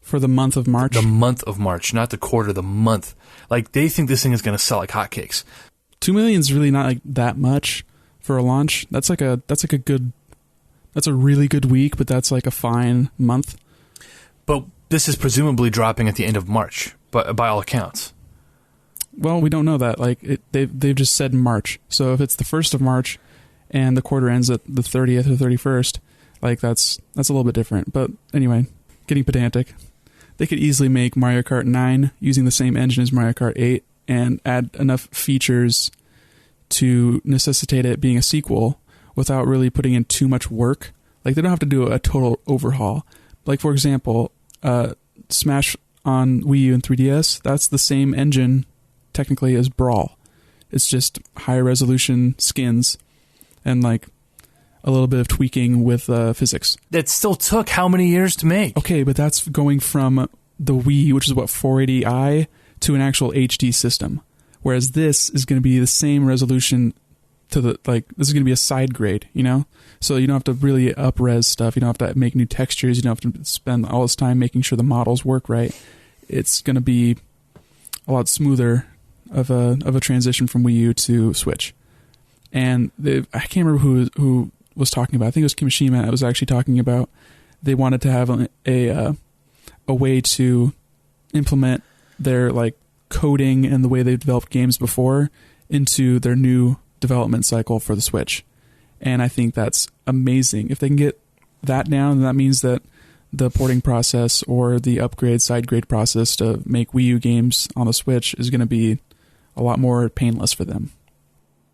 Speaker 2: for the month of March.
Speaker 1: The month of March, not the quarter, the month. Like, they think this thing is going to sell like hotcakes.
Speaker 2: 2 million is really not like that much for a launch. That's a really good week, but that's like a fine month.
Speaker 1: But this is presumably dropping at the end of March, by all accounts.
Speaker 2: Well, we don't know that. Like they've just said March. So if it's the 1st of March and the quarter ends at the 30th or 31st, like that's a little bit different. But anyway, getting pedantic. They could easily make Mario Kart 9 using the same engine as Mario Kart 8 and add enough features to necessitate it being a sequel without really putting in too much work. Like they don't have to do a total overhaul. Like for example, Smash on Wii U and 3DS, that's the same engine technically as Brawl. It's just higher resolution skins and like a little bit of tweaking with physics.
Speaker 1: That still took how many years to make?
Speaker 2: Okay, but that's going from the Wii, which is what, 480i, to an actual HD system. Whereas this is going to be the same resolution to this is going to be a side grade, you know? So you don't have to really up-res stuff. You don't have to make new textures. You don't have to spend all this time making sure the models work right. It's going to be a lot smoother of a transition from Wii U to Switch. And I can't remember who was talking about. I think it was Kimishima. I was actually talking about they wanted to have a way to implement their like coding and the way they've developed games before into their new development cycle for the Switch. And I think that's amazing. If they can get that down, then that means that the porting process or the upgrade, side grade process to make Wii U games on the Switch is going to be a lot more painless for them.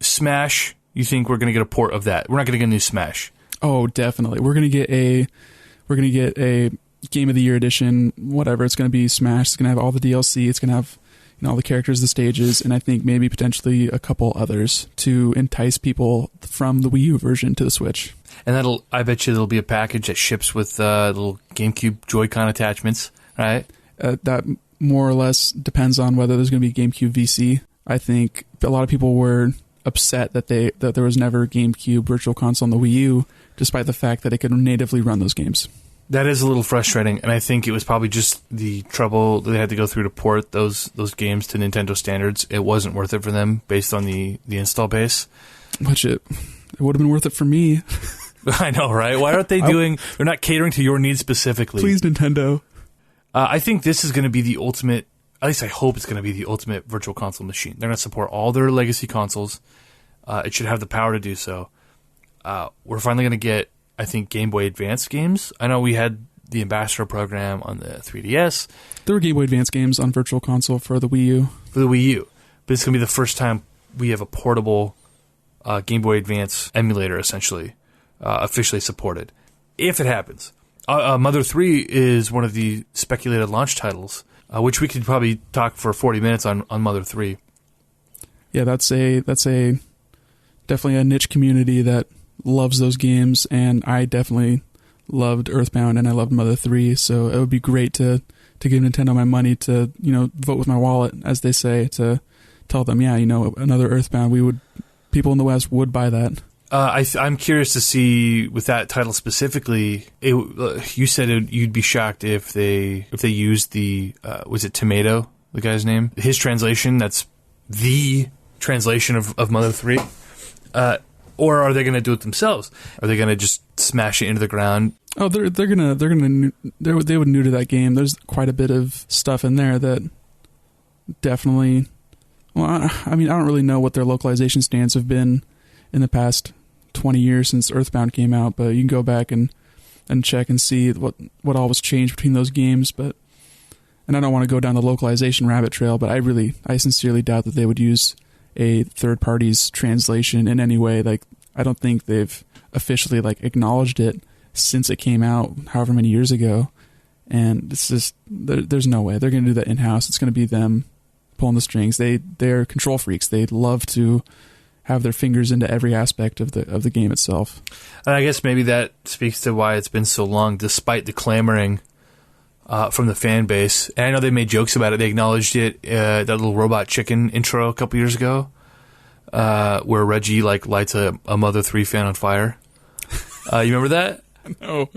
Speaker 1: Smash, you think we're going to get a port of that? We're not going to get a new Smash.
Speaker 2: Oh, definitely. We're going to get a Game of the Year edition, whatever. It's going to be Smash. It's going to have all the DLC. It's going to have all the characters, the stages, and I think maybe potentially a couple others to entice people from the Wii U version to the Switch.
Speaker 1: And I bet you there'll be a package that ships with little GameCube Joy-Con attachments, right?
Speaker 2: That more or less depends on whether there's going to be GameCube VC. I think a lot of people were upset that there was never GameCube Virtual Console on the Wii U, despite the fact that it could natively run those games.
Speaker 1: That is a little frustrating, and I think it was probably just the trouble they had to go through to port those games to Nintendo standards. It wasn't worth it for them based on the install base.
Speaker 2: Which it would have been worth it for me.
Speaker 1: I know, right? Why aren't they they're not catering to your needs specifically?
Speaker 2: Please, Nintendo.
Speaker 1: I think this is going to be the ultimate, at least I hope it's going to be the ultimate Virtual Console machine. They're going to support all their legacy consoles. It should have the power to do so. We're finally going to get, I think, Game Boy Advance games. I know we had the Ambassador program on the 3DS.
Speaker 2: There were Game Boy Advance games on Virtual Console for the Wii U.
Speaker 1: But it's going to be the first time we have a portable Game Boy Advance emulator, essentially, officially supported. If it happens. Mother 3 is one of the speculated launch titles, which we could probably talk for 40 minutes on Mother 3.
Speaker 2: Yeah, that's definitely a niche community that loves those games, and I definitely loved Earthbound and I loved Mother 3, so it would be great to give Nintendo my money to, vote with my wallet, as they say, to tell them, yeah, another Earthbound, people in the West would buy that.
Speaker 1: I'm curious to see with that title specifically. You said you'd be shocked if they used the was it Tomato, the guy's name, his translation. That's the translation of Mother 3. Or are they going to do it themselves? Are they going to just smash it into the ground?
Speaker 2: Oh, they would neuter that game. There's quite a bit of stuff in there that definitely. Well, I don't really know what their localization stands have been in the past 20 years since Earthbound came out, but you can go back and check and see what all was changed between those games. And I don't want to go down the localization rabbit trail, but I sincerely doubt that they would use a third party's translation in any way. Like, I don't think they've officially acknowledged it since it came out however many years ago. And it's just, there's no way they're going to do that in-house. It's going to be them pulling the strings. They're control freaks. They love to have their fingers into every aspect of the game itself.
Speaker 1: And I guess maybe that speaks to why it's been so long, despite the clamoring from the fan base. And I know they made jokes about it. They acknowledged it, that little robot chicken intro a couple years ago, where Reggie lights a Mother 3 fan on fire. You remember that?
Speaker 2: No.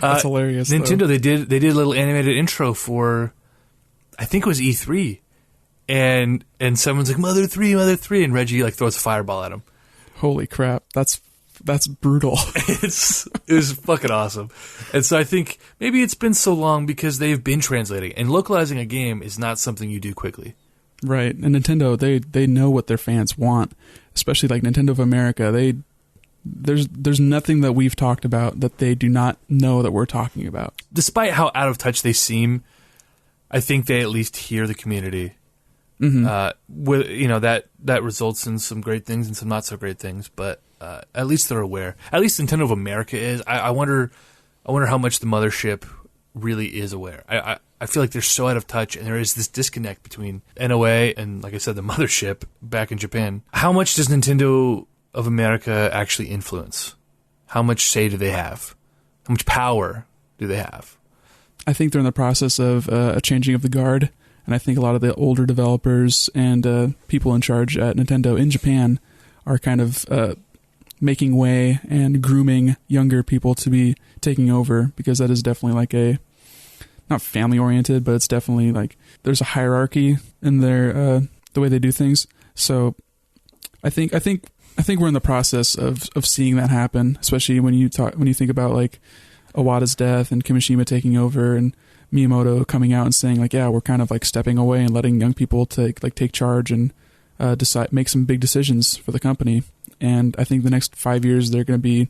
Speaker 2: That's hilarious.
Speaker 1: Nintendo,
Speaker 2: though.
Speaker 1: they did a little animated intro for, I think it was E3. And someone's like, Mother 3, and Reggie throws a fireball at him.
Speaker 2: Holy crap. That's brutal.
Speaker 1: It was fucking awesome. And so I think maybe it's been so long because they've been translating. And localizing a game is not something you do quickly.
Speaker 2: Right. And Nintendo, they know what their fans want. Especially Nintendo of America. There's nothing that we've talked about that they do not know that we're talking about.
Speaker 1: Despite how out of touch they seem, I think they at least hear the community.
Speaker 2: Mm-hmm.
Speaker 1: That results in some great things and some not so great things, but at least they're aware. At least Nintendo of America is. I wonder how much the mothership really is aware. I feel like they're so out of touch, and there is this disconnect between NOA and, like I said, the mothership back in Japan. How much does Nintendo of America actually influence? How much say do they have? How much power do they have?
Speaker 2: I think they're in the process of a changing of the guard. And I think a lot of the older developers and people in charge at Nintendo in Japan are kind of making way and grooming younger people to be taking over, because that is definitely not family-oriented, but it's definitely there's a hierarchy in their the way they do things. So I think we're in the process of seeing that happen, especially when you think about Iwata's death and Kimishima taking over and Miyamoto coming out and saying yeah, we're kind of stepping away and letting young people take charge and make some big decisions for the company. And I think the next 5 years they're going to be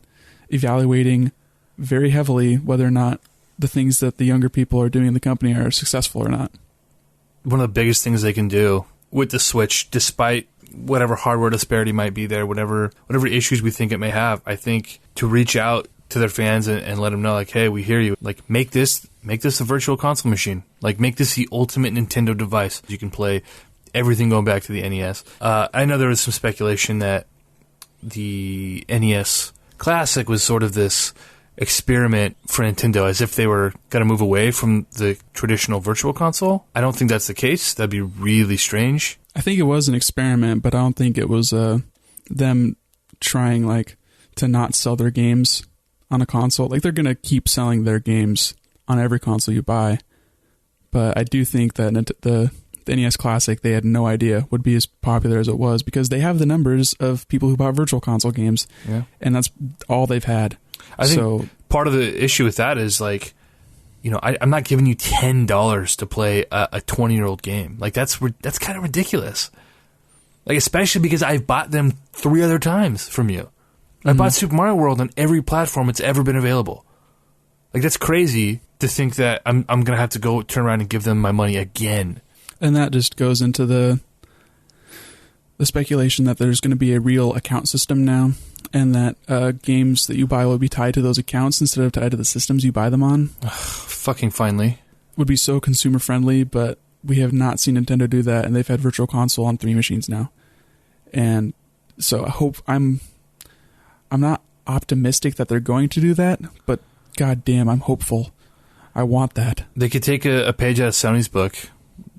Speaker 2: evaluating very heavily whether or not the things that the younger people are doing in the company are successful or not.
Speaker 1: One of the biggest things they can do with the Switch, despite whatever hardware disparity might be there, whatever issues we think it may have, I think to reach out to their fans and let them know hey, we hear you. Make this a virtual console machine. Make this the ultimate Nintendo device. You can play everything going back to the NES. I know there was some speculation that the NES Classic was sort of this experiment for Nintendo, as if they were going to move away from the traditional virtual console. I don't think that's the case. That'd be really strange.
Speaker 2: I think it was an experiment, but I don't think it was them trying to not sell their games on a console. They're going to keep selling their games on every console you buy. But I do think that the NES Classic, they had no idea would be as popular as it was, because they have the numbers of people who bought virtual console games.
Speaker 1: Yeah.
Speaker 2: And that's all they've had.
Speaker 1: I think part of the issue with that is I'm not giving you $10 to play a 20-year-old game. That's kind of ridiculous. Especially because I've bought them 3 other times from you. I bought Super Mario World on every platform it's ever been available. That's crazy to think that I'm going to have to go turn around and give them my money again.
Speaker 2: And that just goes into the speculation that there's going to be a real account system now, and that games that you buy will be tied to those accounts instead of tied to the systems you buy them on.
Speaker 1: Fucking finally.
Speaker 2: Would be so consumer friendly, but we have not seen Nintendo do that, and they've had Virtual Console on 3 machines now. And so I'm not optimistic that they're going to do that, but goddamn, I'm hopeful. I want that.
Speaker 1: They could take a page out of Sony's book,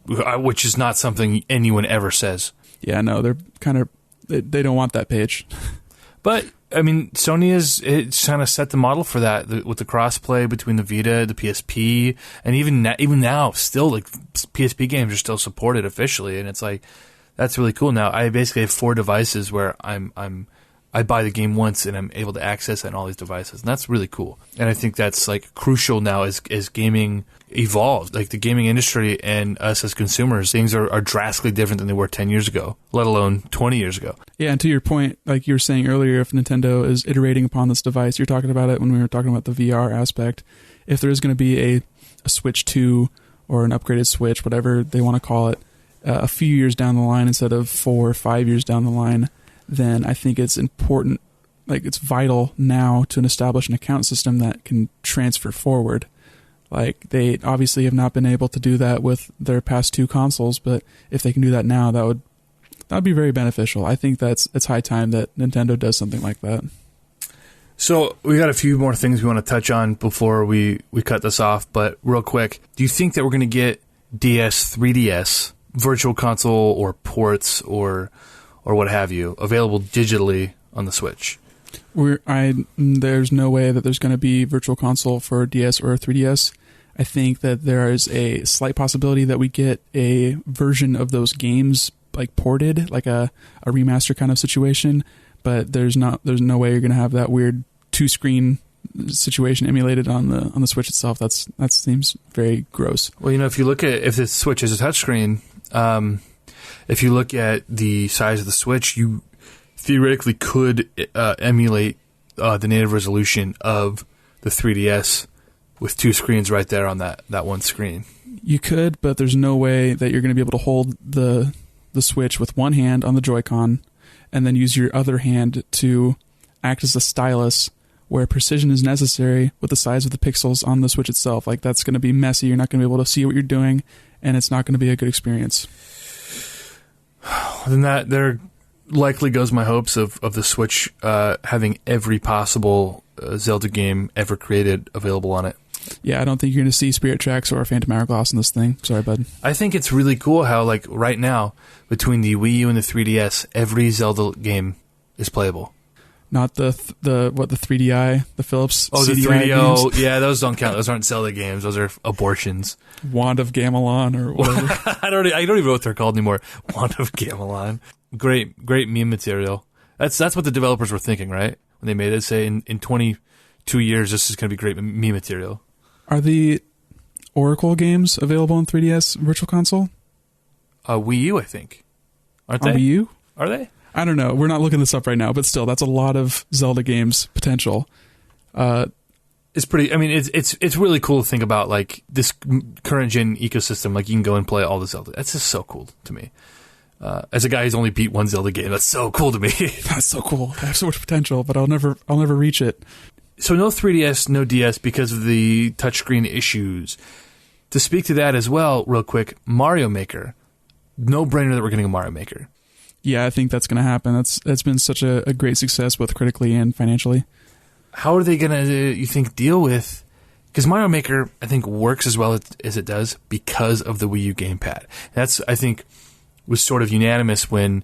Speaker 1: which is not something anyone ever says.
Speaker 2: Yeah, no, they're kind of they don't want that page.
Speaker 1: But I mean, Sony it's kind of set the model for that with the crossplay between the Vita, the PSP, and even now, still like PSP games are still supported officially, and it's like that's really cool. Now I basically have 4 devices where I buy the game once and I'm able to access it on all these devices, and that's really cool. And I think that's like crucial now as gaming evolves. Like the gaming industry and us as consumers, things are drastically different than they were 10 years ago, let alone 20 years ago.
Speaker 2: Yeah, and to your point, like you were saying earlier, if Nintendo is iterating upon this device, you're talking about it when we were talking about the VR aspect. If there is going to be a Switch 2 or an upgraded Switch, whatever they want to call it, a few years down the line instead of 4 or 5 years down the line, then I think it's important, like it's vital now to establish an account system that can transfer forward. Like they obviously have not been able to do that with their past 2 consoles, but if they can do that now, that would be very beneficial. I think it's high time that Nintendo does something like that.
Speaker 1: So we got a few more things we want to touch on before we cut this off, but real quick, do you think that we're going to get DS, 3DS, Virtual Console or ports or what have you, available digitally on the Switch?
Speaker 2: There's no way that there's going to be Virtual Console for DS or 3DS. I think that there is a slight possibility that we get a version of those games like ported, like a remaster kind of situation, but there's no way you're going to have that weird 2-screen situation emulated on the Switch itself. That seems very gross.
Speaker 1: Well, if you look at if the Switch is a touchscreen, if you look at the size of the Switch, you theoretically could emulate the native resolution of the 3DS with 2 screens right there on that one screen.
Speaker 2: You could, but there's no way that you're going to be able to hold the Switch with one hand on the Joy-Con and then use your other hand to act as a stylus where precision is necessary with the size of the pixels on the Switch itself. Like, that's going to be messy. You're not going to be able to see what you're doing, and it's not going to be a good experience.
Speaker 1: Then there likely goes my hopes of the Switch having every possible Zelda game ever created available on it.
Speaker 2: Yeah, I don't think you're going to see Spirit Tracks or Phantom Hourglass in this thing. Sorry, bud.
Speaker 1: I think it's really cool how, like, right now, between the Wii U and the 3DS, every Zelda game is playable.
Speaker 2: Not the 3DI, the Philips
Speaker 1: CDI
Speaker 2: the
Speaker 1: 3DO.
Speaker 2: games?
Speaker 1: Yeah, those don't count. Those aren't Zelda games. Those are abortions.
Speaker 2: Wand of Gamelon or whatever.
Speaker 1: I don't even know what they're called anymore. Wand of Gamelon. Great meme material. That's what the developers were thinking, right? When they made it, say in 22 years, this is going to be great meme material.
Speaker 2: Are the Oracle games available on 3DS Virtual Console?
Speaker 1: Wii U, I think. Aren't they?
Speaker 2: On Wii U?
Speaker 1: Are they?
Speaker 2: I don't know. We're not looking this up right now, but still, that's a lot of Zelda games potential.
Speaker 1: It's pretty. I mean, it's really cool to think about, like, this current gen ecosystem. Like, you can go and play all the Zelda. That's just so cool to me. As a guy who's only beat one Zelda game, that's so cool to me.
Speaker 2: That's so cool. I have so much potential, but I'll never reach it.
Speaker 1: So no 3DS, no DS because of the touchscreen issues. To speak to that as well, real quick, Mario Maker. No brainer that we're getting a Mario Maker.
Speaker 2: Yeah, I think that's going to happen. That's been such a great success, both critically and financially.
Speaker 1: How are they going to, you think, deal with... Because Mario Maker, I think, works as well as it does because of the Wii U gamepad. That's, I think, was sort of unanimous when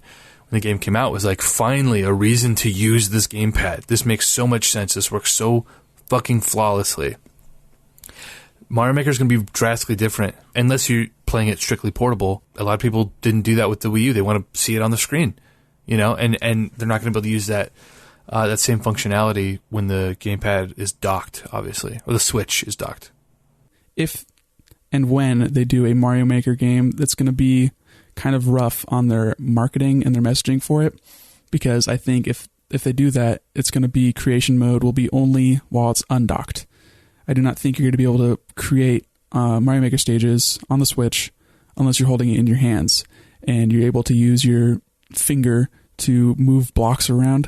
Speaker 1: the game came out. Was like, finally, a reason to use this gamepad. This makes so much sense. This works so fucking flawlessly. Mario Maker is going to be drastically different unless you're playing it strictly portable. A lot of people didn't do that with the Wii U. They want to see it on the screen, and they're not going to be able to use that same functionality when the gamepad is docked, obviously, or the Switch is docked. If
Speaker 2: and when they do a Mario Maker game, that's going to be kind of rough on their marketing and their messaging for it, because I think if they do that, it's going to be creation mode will be only while it's undocked. I do not think you're going to be able to create Mario Maker stages on the Switch unless you're holding it in your hands and you're able to use your finger to move blocks around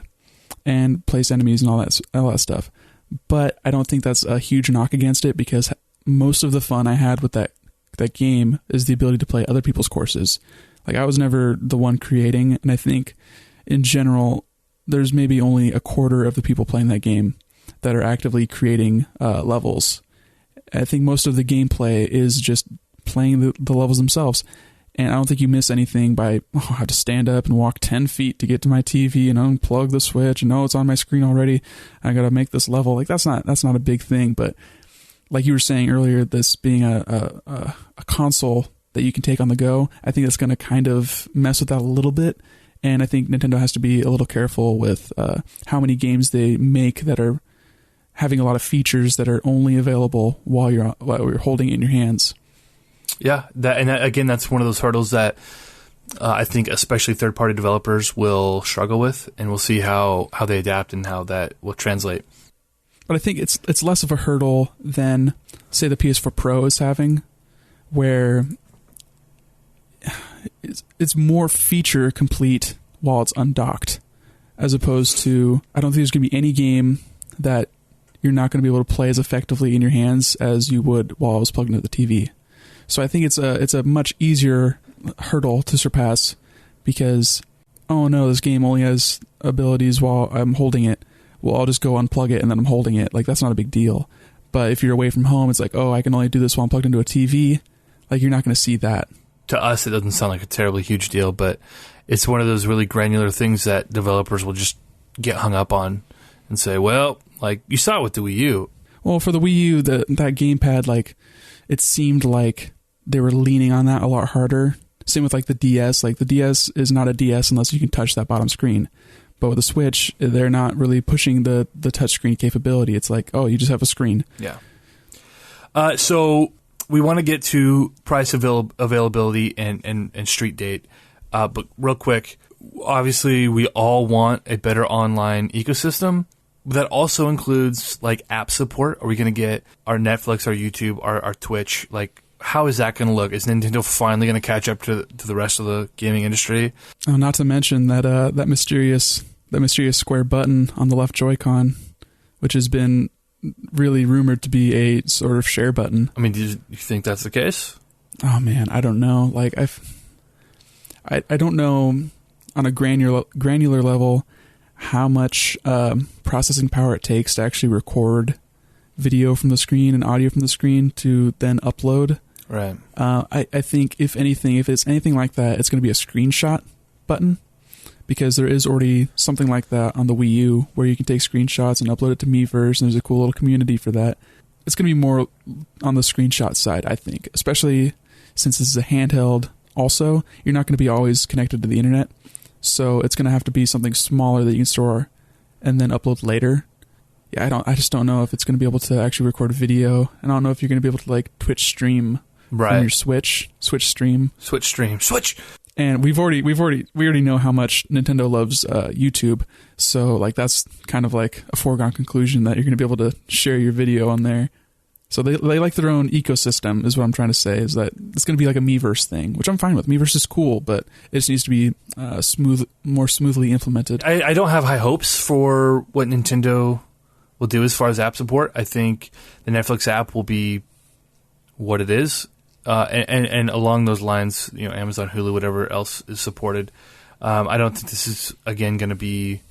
Speaker 2: and place enemies and all that stuff. But I don't think that's a huge knock against it, because most of the fun I had with that game is the ability to play other people's courses. Like, I was never the one creating, and I think in general there's maybe only a quarter of the people playing that game that are actively creating levels. I think most of the gameplay is just playing the levels themselves. And I don't think you miss anything by, I have to stand up and walk 10 feet to get to my TV and unplug the Switch, and it's on my screen already. I got to make this level. Like, that's not a big thing. But like you were saying earlier, this being a console that you can take on the go, I think that's going to kind of mess with that a little bit. And I think Nintendo has to be a little careful with how many games they make that are having a lot of features that are only available while you're holding it in your hands.
Speaker 1: Yeah, again, that's one of those hurdles that I think especially third-party developers will struggle with, and we'll see how they adapt and how that will translate.
Speaker 2: But I think it's less of a hurdle than, say, the PS4 Pro is having, where it's more feature complete while it's undocked, as opposed to, I don't think there's going to be any game that you're not going to be able to play as effectively in your hands as you would while I was plugged into the TV. So I think it's a much easier hurdle to surpass because, oh no, this game only has abilities while I'm holding it. Well, I'll just go unplug it and then I'm holding it. Like, that's not a big deal. But if you're away from home, it's like, oh, I can only do this while I'm plugged into a TV. Like, you're not going to see that.
Speaker 1: To us, it doesn't sound like a terribly huge deal, but it's one of those really granular things that developers will just get hung up on and say, well, like, you saw it with the Wii U. Well,
Speaker 2: for the Wii U, that gamepad, like, it seemed like they were leaning on that a lot harder. Same with, like, the DS. Like, the DS is not a DS unless you can touch that bottom screen. But with the Switch, they're not really pushing the touchscreen capability. It's like, oh, you just have a screen.
Speaker 1: Yeah. So we want to get to price availability and street date. But real quick, obviously we all want a better online ecosystem. That also includes, like, app support. Are we going to get our Netflix, our YouTube, our Twitch? Like, how is that going to look? Is Nintendo finally going to catch up to the rest of the gaming industry?
Speaker 2: Oh, not to mention that mysterious square button on the left Joy-Con, which has been really rumored to be a sort of share button.
Speaker 1: I mean, do you think that's the case?
Speaker 2: Oh man, I don't know. Like, I don't know on a granular level how much processing power it takes to actually record video from the screen and audio from the screen to then upload.
Speaker 1: Right.
Speaker 2: I think if it's anything like that, it's going to be a screenshot button, because there is already something like that on the Wii U where you can take screenshots and upload it to Miiverse, and there's a cool little community for that. It's going to be more on the screenshot side, I think, especially since this is a handheld. Also, you're not going to be always connected to the internet, so it's going to have to be something smaller that you can store and then upload later. Yeah, I just don't know if it's going to be able to actually record video. I don't know if you're going to be able to, like, Twitch stream from your Switch stream.
Speaker 1: Switch.
Speaker 2: And we already know how much Nintendo loves YouTube, so, like, that's kind of like a foregone conclusion that you're going to be able to share your video on there. So they like their own ecosystem, is what I'm trying to say, is that it's going to be like a Miiverse thing, which I'm fine with. Miiverse is cool, but it just needs to be more smoothly implemented.
Speaker 1: I don't have high hopes for what Nintendo will do as far as app support. I think the Netflix app will be what it is. And along those lines, Amazon, Hulu, whatever else is supported. I don't think this is, again, going to be...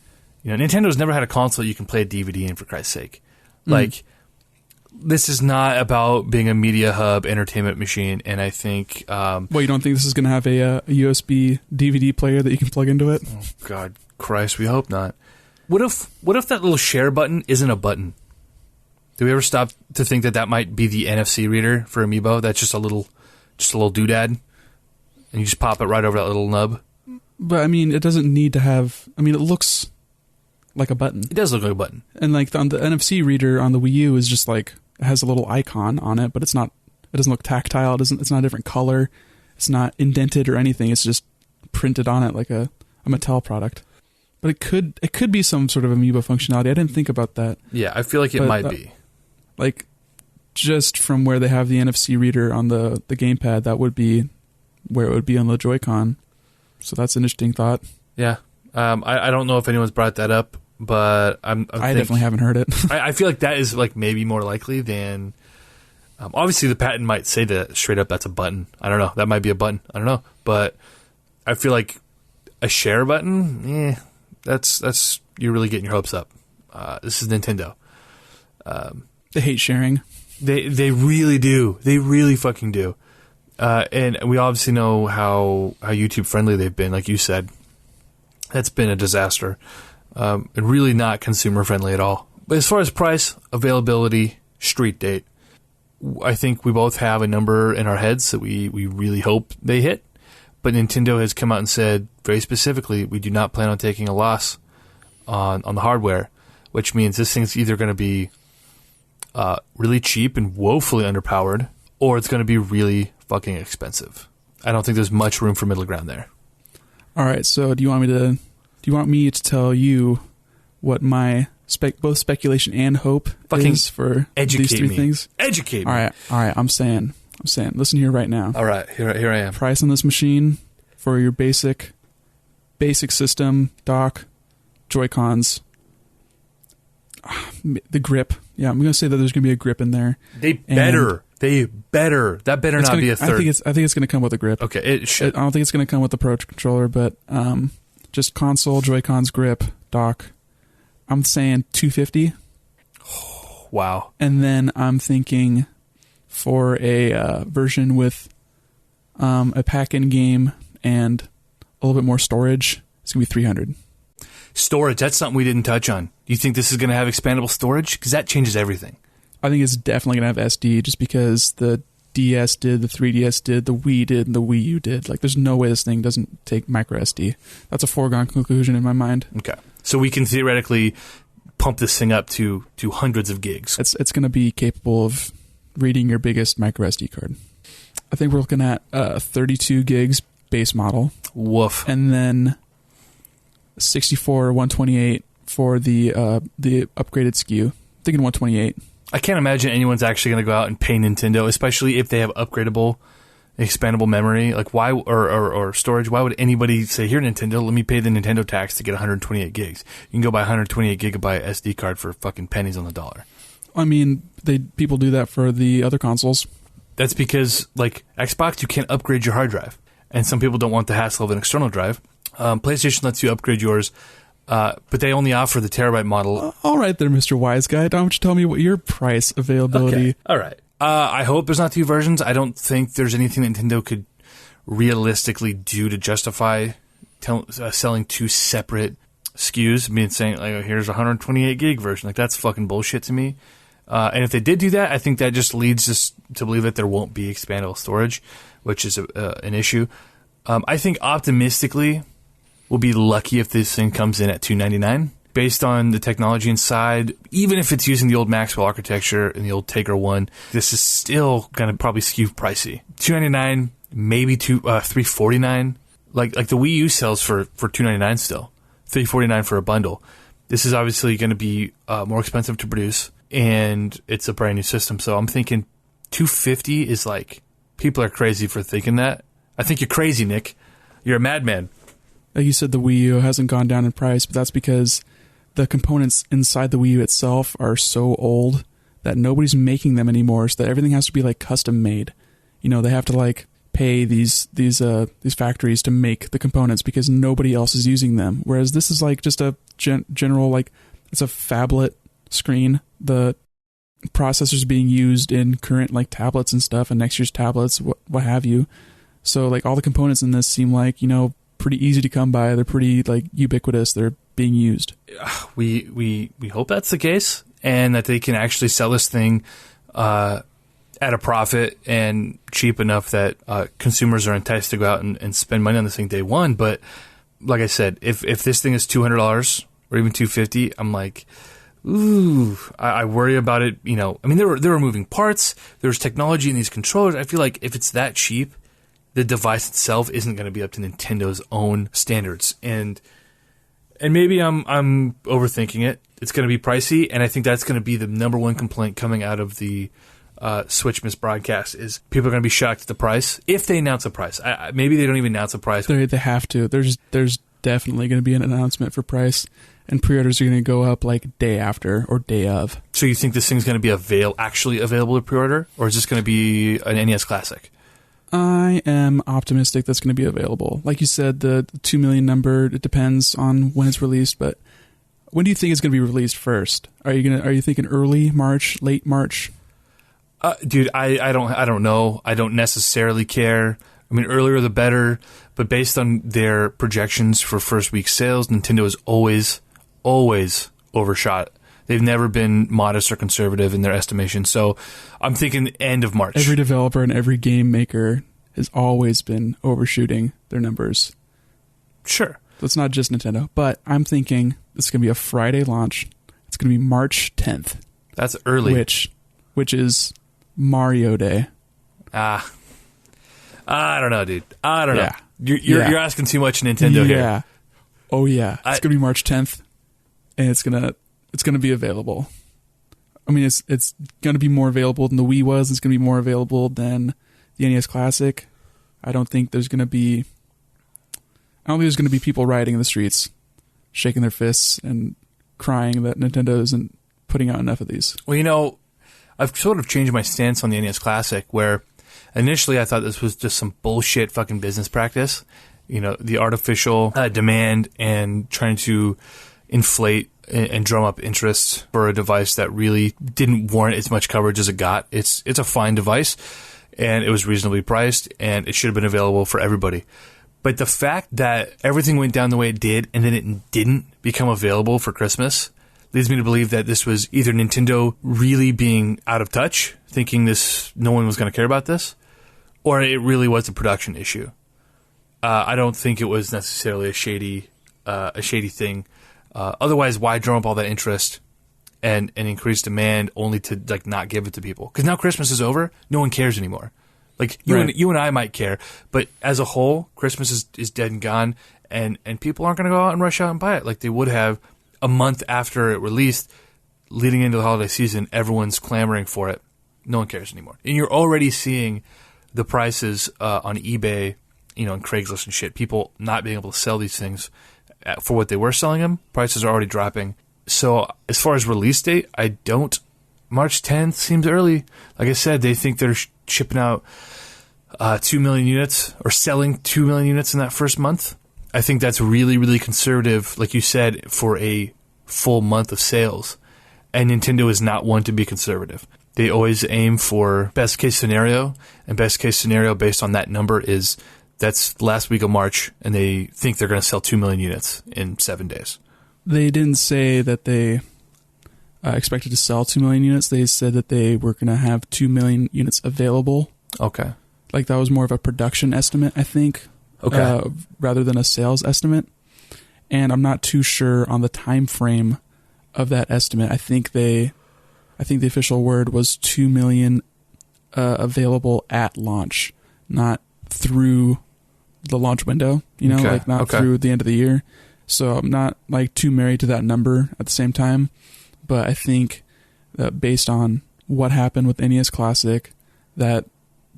Speaker 1: Nintendo's never had a console you can play a DVD in, for Christ's sake. Like, this is not about being a media hub, entertainment machine, and I think...
Speaker 2: Well, you don't think this is going to have a USB DVD player that you can plug into it?
Speaker 1: Oh, God Christ, we hope not. What if that little share button isn't a button? Do we ever stop to think that might be the NFC reader for Amiibo? That's just a little doodad, and you just pop it right over that little nub.
Speaker 2: But I mean, it doesn't need to have. I mean, it looks like a button.
Speaker 1: It does look like a button.
Speaker 2: And like on the NFC reader on the Wii U is just like, it has a little icon on it, but it's not. It doesn't look tactile. It's not a different color. It's not indented or anything. It's just printed on it like a Mattel product. But it could be some sort of Amiibo functionality. I didn't think about that.
Speaker 1: Yeah, I feel like it might be.
Speaker 2: Like, just from where they have the NFC reader on the gamepad, that would be where it would be on the Joy-Con. So that's an interesting thought.
Speaker 1: Yeah. I don't know if anyone's brought that up, but I
Speaker 2: definitely haven't heard it.
Speaker 1: I feel like that is, like, maybe more likely than... obviously, the patent might say that straight up that's a button. I don't know. That might be a button. I don't know. But I feel like a share button, that's you're really getting your hopes up. This is Nintendo.
Speaker 2: They hate sharing.
Speaker 1: They really do. They really fucking do. And we obviously know how YouTube friendly they've been, like you said. That's been a disaster. And really not consumer friendly at all. But as far as price, availability, street date, I think we both have a number in our heads that we really hope they hit. But Nintendo has come out and said very specifically, we do not plan on taking a loss on the hardware, which means this thing's either going to be really cheap and woefully underpowered, or it's going to be really fucking expensive. I don't think there's much room for middle ground there.
Speaker 2: All right, so do you want me to tell you what my both speculation and hope
Speaker 1: fucking
Speaker 2: is for these three things?
Speaker 1: Educate me.
Speaker 2: All right. I'm saying. Listen here right now.
Speaker 1: All right, here I am.
Speaker 2: Price on this machine for your basic system, dock, Joy-Cons, the grip. Yeah, I'm going to say that there's going to be a grip in there.
Speaker 1: They better. That better not be a third.
Speaker 2: I think it's going to come with a grip.
Speaker 1: Okay, it should.
Speaker 2: I don't think it's going to come with the Pro controller, but just console, Joy-Cons, grip, dock. I'm saying $250.
Speaker 1: Oh, wow.
Speaker 2: And then I'm thinking for a version with a pack-in game and a little bit more storage, it's going to be $300.
Speaker 1: Storage, that's something we didn't touch on. Do you think this is going to have expandable storage? Because that changes everything.
Speaker 2: I think it's definitely going to have SD just because the DS did, the 3DS did, the Wii did, and the Wii U did. Like, there's no way this thing doesn't take micro SD. That's a foregone conclusion in my mind.
Speaker 1: Okay. So we can theoretically pump this thing up to hundreds of gigs.
Speaker 2: It's going to be capable of reading your biggest micro SD card. I think we're looking at 32 gigs base model.
Speaker 1: Woof.
Speaker 2: And then 64 or 128 for the upgraded SKU. Thinking 128.
Speaker 1: I can't imagine anyone's actually going to go out and pay Nintendo, especially if they have upgradable, expandable memory. Like, why or storage? Why would anybody say, "Here, Nintendo, let me pay the Nintendo tax to get 128 gigs"? You can go buy a 128 gigabyte SD card for fucking pennies on the dollar.
Speaker 2: I mean, people do that for the other consoles.
Speaker 1: That's because, like Xbox, you can't upgrade your hard drive, and some people don't want the hassle of an external drive. PlayStation lets you upgrade yours. But they only offer the terabyte model.
Speaker 2: All right there, Mr. Wise Guy. Don't you tell me what your price availability...
Speaker 1: Okay. All right. I hope there's not two versions. I don't think there's anything Nintendo could realistically do to justify selling two separate SKUs. I mean, saying, like, oh, here's a 128 gig version. Like, that's fucking bullshit to me. And if they did do that, I think that just leads us to believe that there won't be expandable storage, which is an issue. I think optimistically... we'll be lucky if this thing comes in at $299. Based on the technology inside, even if it's using the old Maxwell architecture and the old Tegra 1, this is still going to probably skew pricey. $299, maybe $349. Like the Wii U sells for $299 still. $349 for a bundle. This is obviously going to be more expensive to produce, and it's a brand new system. So I'm thinking $250 is like, people are crazy for thinking that. I think you're crazy, Nick. You're a madman.
Speaker 2: Like you said, the Wii U hasn't gone down in price, but that's because the components inside the Wii U itself are so old that nobody's making them anymore, so that everything has to be like custom made. You know, they have to like pay these factories to make the components because nobody else is using them. Whereas this is like just a general, like, it's a phablet screen. The processors being used in current like tablets and stuff, and next year's tablets, what have you. So like all the components in this seem like, you know, pretty easy to come by. They're pretty like ubiquitous. They're being used.
Speaker 1: We hope that's the case, and that they can actually sell this thing at a profit and cheap enough that consumers are enticed to go out and spend money on this thing day one. But like I said, if this thing is $200 or even $250, I'm like, ooh, I worry about it. You know, I mean, there were moving parts. There's technology in these controllers. I feel like if it's that cheap, the device itself isn't going to be up to Nintendo's own standards, and maybe I'm overthinking it. It's going to be pricey, and I think that's going to be the number one complaint coming out of the Switch misbroadcast is people are going to be shocked at the price if they announce a price. Maybe they don't even announce a price.
Speaker 2: They have to. There's definitely going to be an announcement for price, and pre-orders are going to go up like day after or day of.
Speaker 1: So you think this thing's going to be actually available to pre-order, or is this going to be an NES Classic?
Speaker 2: I am optimistic that's going to be available. Like you said, the 2 million number, it depends on when it's released, but when do you think it's going to be released first? Are you thinking early March, late March?
Speaker 1: Dude, I don't know. I don't necessarily care. I mean, earlier the better, but based on their projections for first week sales, Nintendo has always overshot. They've never been modest or conservative in their estimation. So I'm thinking end of March.
Speaker 2: Every developer and every game maker has always been overshooting their numbers.
Speaker 1: Sure.
Speaker 2: So it's not just Nintendo, but I'm thinking it's going to be a Friday launch. It's going to be March 10th.
Speaker 1: That's early.
Speaker 2: Which is Mario Day.
Speaker 1: I don't know, dude. I don't know.
Speaker 2: Yeah.
Speaker 1: You're asking too much Nintendo here.
Speaker 2: Yeah. Oh yeah. It's going to be March 10th, and it's going to be available. I mean, it's going to be more available than the Wii was. It's going to be more available than the NES Classic. I don't think there's going to be people rioting in the streets, shaking their fists and crying that Nintendo isn't putting out enough of these.
Speaker 1: Well, I've sort of changed my stance on the NES Classic, where initially I thought this was just some bullshit fucking business practice. The artificial demand and trying to inflate and drum up interest for a device that really didn't warrant as much coverage as it got. It's a fine device, and it was reasonably priced, and it should have been available for everybody. But the fact that everything went down the way it did, and then it didn't become available for Christmas, leads me to believe that this was either Nintendo really being out of touch, thinking no one was going to care about this, or it really was a production issue. I don't think it was necessarily a shady thing. Otherwise, why drum up all that interest and increase demand only to not give it to people? Because now Christmas is over, no one cares anymore. You and I might care, but as a whole, Christmas is dead and gone, and people aren't going to go out and rush out and buy it like they would have a month after it released, leading into the holiday season. Everyone's clamoring for it. No one cares anymore, and you're already seeing the prices on eBay, and Craigslist and shit. People not being able to sell these things for what they were selling them. Prices are already dropping. So as far as release date, March 10th seems early. Like I said, they think they're shipping out 2 million units or selling 2 million units in that first month. I think that's really, really conservative, like you said, for a full month of sales. And Nintendo is not one to be conservative. They always aim for best case scenario, and best case scenario based on that number that's last week of March, and they think they're going to sell 2 million units in 7 days.
Speaker 2: They didn't say that they expected to sell 2 million units. They said that they were going to have 2 million units available.
Speaker 1: Okay.
Speaker 2: That was more of a production estimate, I think.
Speaker 1: Okay.
Speaker 2: Rather than a sales estimate. And I'm not too sure on the time frame of that estimate. I think the official word was 2 million available at launch, not through the launch window, through the end of the year. So I'm not too married to that number at the same time, but I think based on what happened with NES Classic, that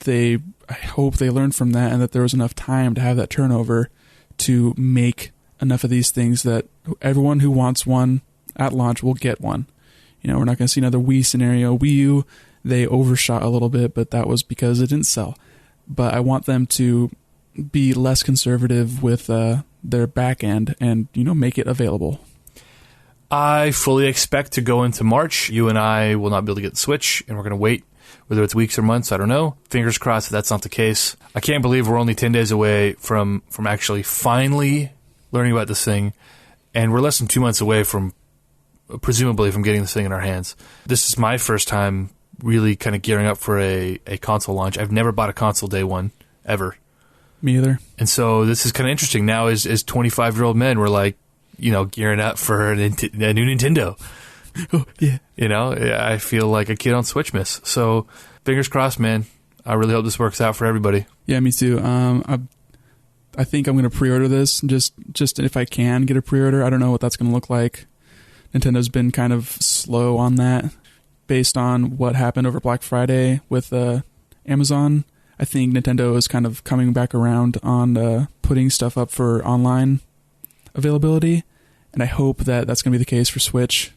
Speaker 2: I hope they learned from that, and that there was enough time to have that turnover to make enough of these things that everyone who wants one at launch will get one. We're not going to see another Wii scenario. Wii U, they overshot a little bit, but that was because it didn't sell. But I want them to be less conservative with their back end and, make it available.
Speaker 1: I fully expect to go into March. You and I will not be able to get the Switch, and we're going to wait. Whether it's weeks or months, I don't know. Fingers crossed that's not the case. I can't believe we're only 10 days away from actually finally learning about this thing, and we're less than 2 months away presumably from getting this thing in our hands. This is my first time really kind of gearing up for a console launch. I've never bought a console day one, ever.
Speaker 2: Me either.
Speaker 1: And so this is kind of interesting. Now as 25-year-old men, we're gearing up for a new Nintendo.
Speaker 2: Oh, yeah.
Speaker 1: I feel like a kid on Switch Miss. So fingers crossed, man. I really hope this works out for everybody.
Speaker 2: Yeah, me too. I think I'm going to pre-order this just if I can get a pre-order. I don't know what that's going to look like. Nintendo's been kind of slow on that based on what happened over Black Friday with Amazon. I think Nintendo is kind of coming back around on putting stuff up for online availability, and I hope that that's going to be the case for Switch.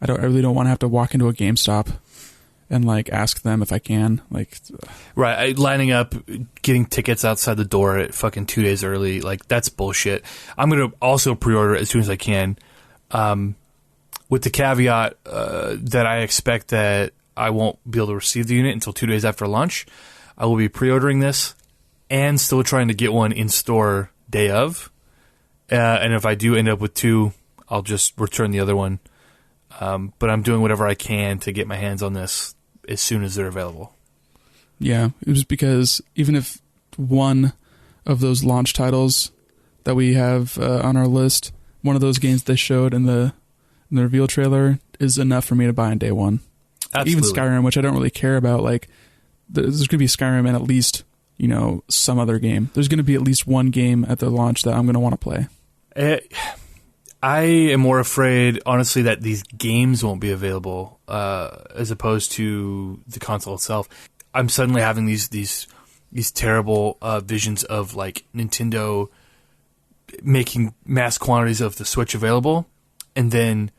Speaker 2: I really don't want to have to walk into a GameStop and ask them if I can.
Speaker 1: Right, lining up, getting tickets outside the door at fucking 2 days early, that's bullshit. I'm going to also pre-order as soon as I can, with the caveat that I expect that I won't be able to receive the unit until 2 days after launch. I will be pre-ordering this and still trying to get one in store day of. And if I do end up with 2, I'll just return the other one. But I'm doing whatever I can to get my hands on this as soon as they're available.
Speaker 2: Yeah, it was because even if one of those launch titles that we have on our list, one of those games they showed in the reveal trailer is enough for me to buy on day one.
Speaker 1: Absolutely.
Speaker 2: Even Skyrim, which I don't really care about, like there's going to be Skyrim and at least, some other game. There's going to be at least one game at the launch that I'm going to want to play.
Speaker 1: I am more afraid, honestly, that these games won't be available as opposed to the console itself. I'm suddenly having these terrible visions of like Nintendo making mass quantities of the Switch available, and then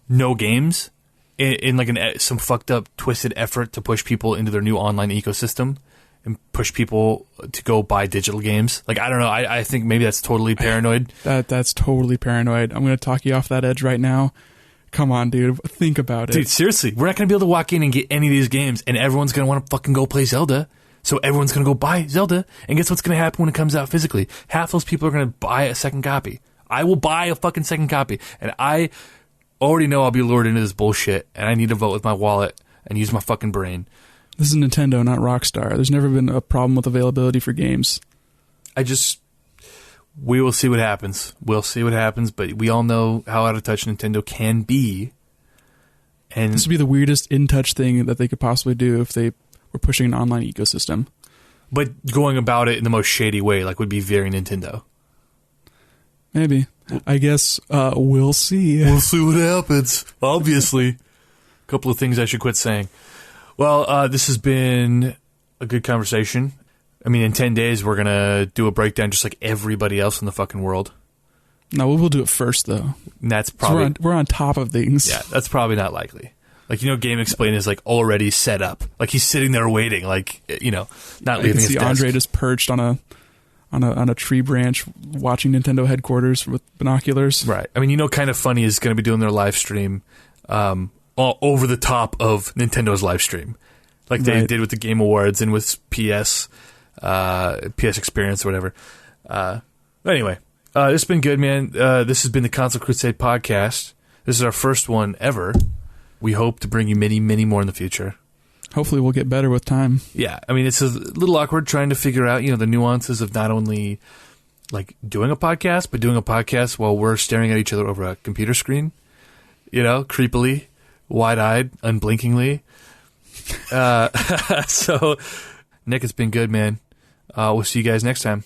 Speaker 1: no games in like some fucked up, twisted effort to push people into their new online ecosystem and push people to go buy digital games. Like, I don't know. I think maybe that's totally paranoid.
Speaker 2: That's totally paranoid. I'm going to talk you off that edge right now. Come on, dude. Think about it.
Speaker 1: Dude, seriously. We're not going to be able to walk in and get any of these games, and everyone's going to want to fucking go play Zelda. So everyone's going to go buy Zelda, and guess what's going to happen when it comes out physically? Half those people are going to buy a second copy. I will buy a fucking second copy, and I already know I'll be lured into this bullshit, and I need to vote with my wallet and use my fucking brain.
Speaker 2: This is Nintendo, not Rockstar. There's never been a problem with availability for games.
Speaker 1: We will see what happens. We'll see what happens, but we all know how out of touch Nintendo can be. And
Speaker 2: this would be the weirdest in-touch thing that they could possibly do if they were pushing an online ecosystem.
Speaker 1: But going about it in the most shady way, like, would be very Nintendo.
Speaker 2: Maybe. I guess we'll see.
Speaker 1: We'll see what happens. Obviously. A couple of things I should quit saying. Well, this has been a good conversation. I mean, in 10 days, we're going to do a breakdown just like everybody else in the fucking world.
Speaker 2: No, we'll do it first, though.
Speaker 1: And that's probably...
Speaker 2: we're on top of things.
Speaker 1: Yeah, that's probably not likely. Like, Game Explain is, like, already set up. Like, he's sitting there waiting, like, not leaving his desk.
Speaker 2: Andre just perched on a tree branch watching Nintendo headquarters with binoculars.
Speaker 1: Right. I mean, Kind of Funny is going to be doing their live stream all over the top of Nintendo's live stream. Like they did with the Game Awards and with PS Experience or whatever. Anyway, this has been good, man. This has been the Console Crusade podcast. This is our first one ever. We hope to bring you many, many more in the future.
Speaker 2: Hopefully we'll get better with time.
Speaker 1: Yeah, I mean, it's a little awkward trying to figure out, the nuances of not only like doing a podcast, but doing a podcast while we're staring at each other over a computer screen, creepily, wide-eyed, unblinkingly. So, Nick, it's been good, man. We'll see you guys next time.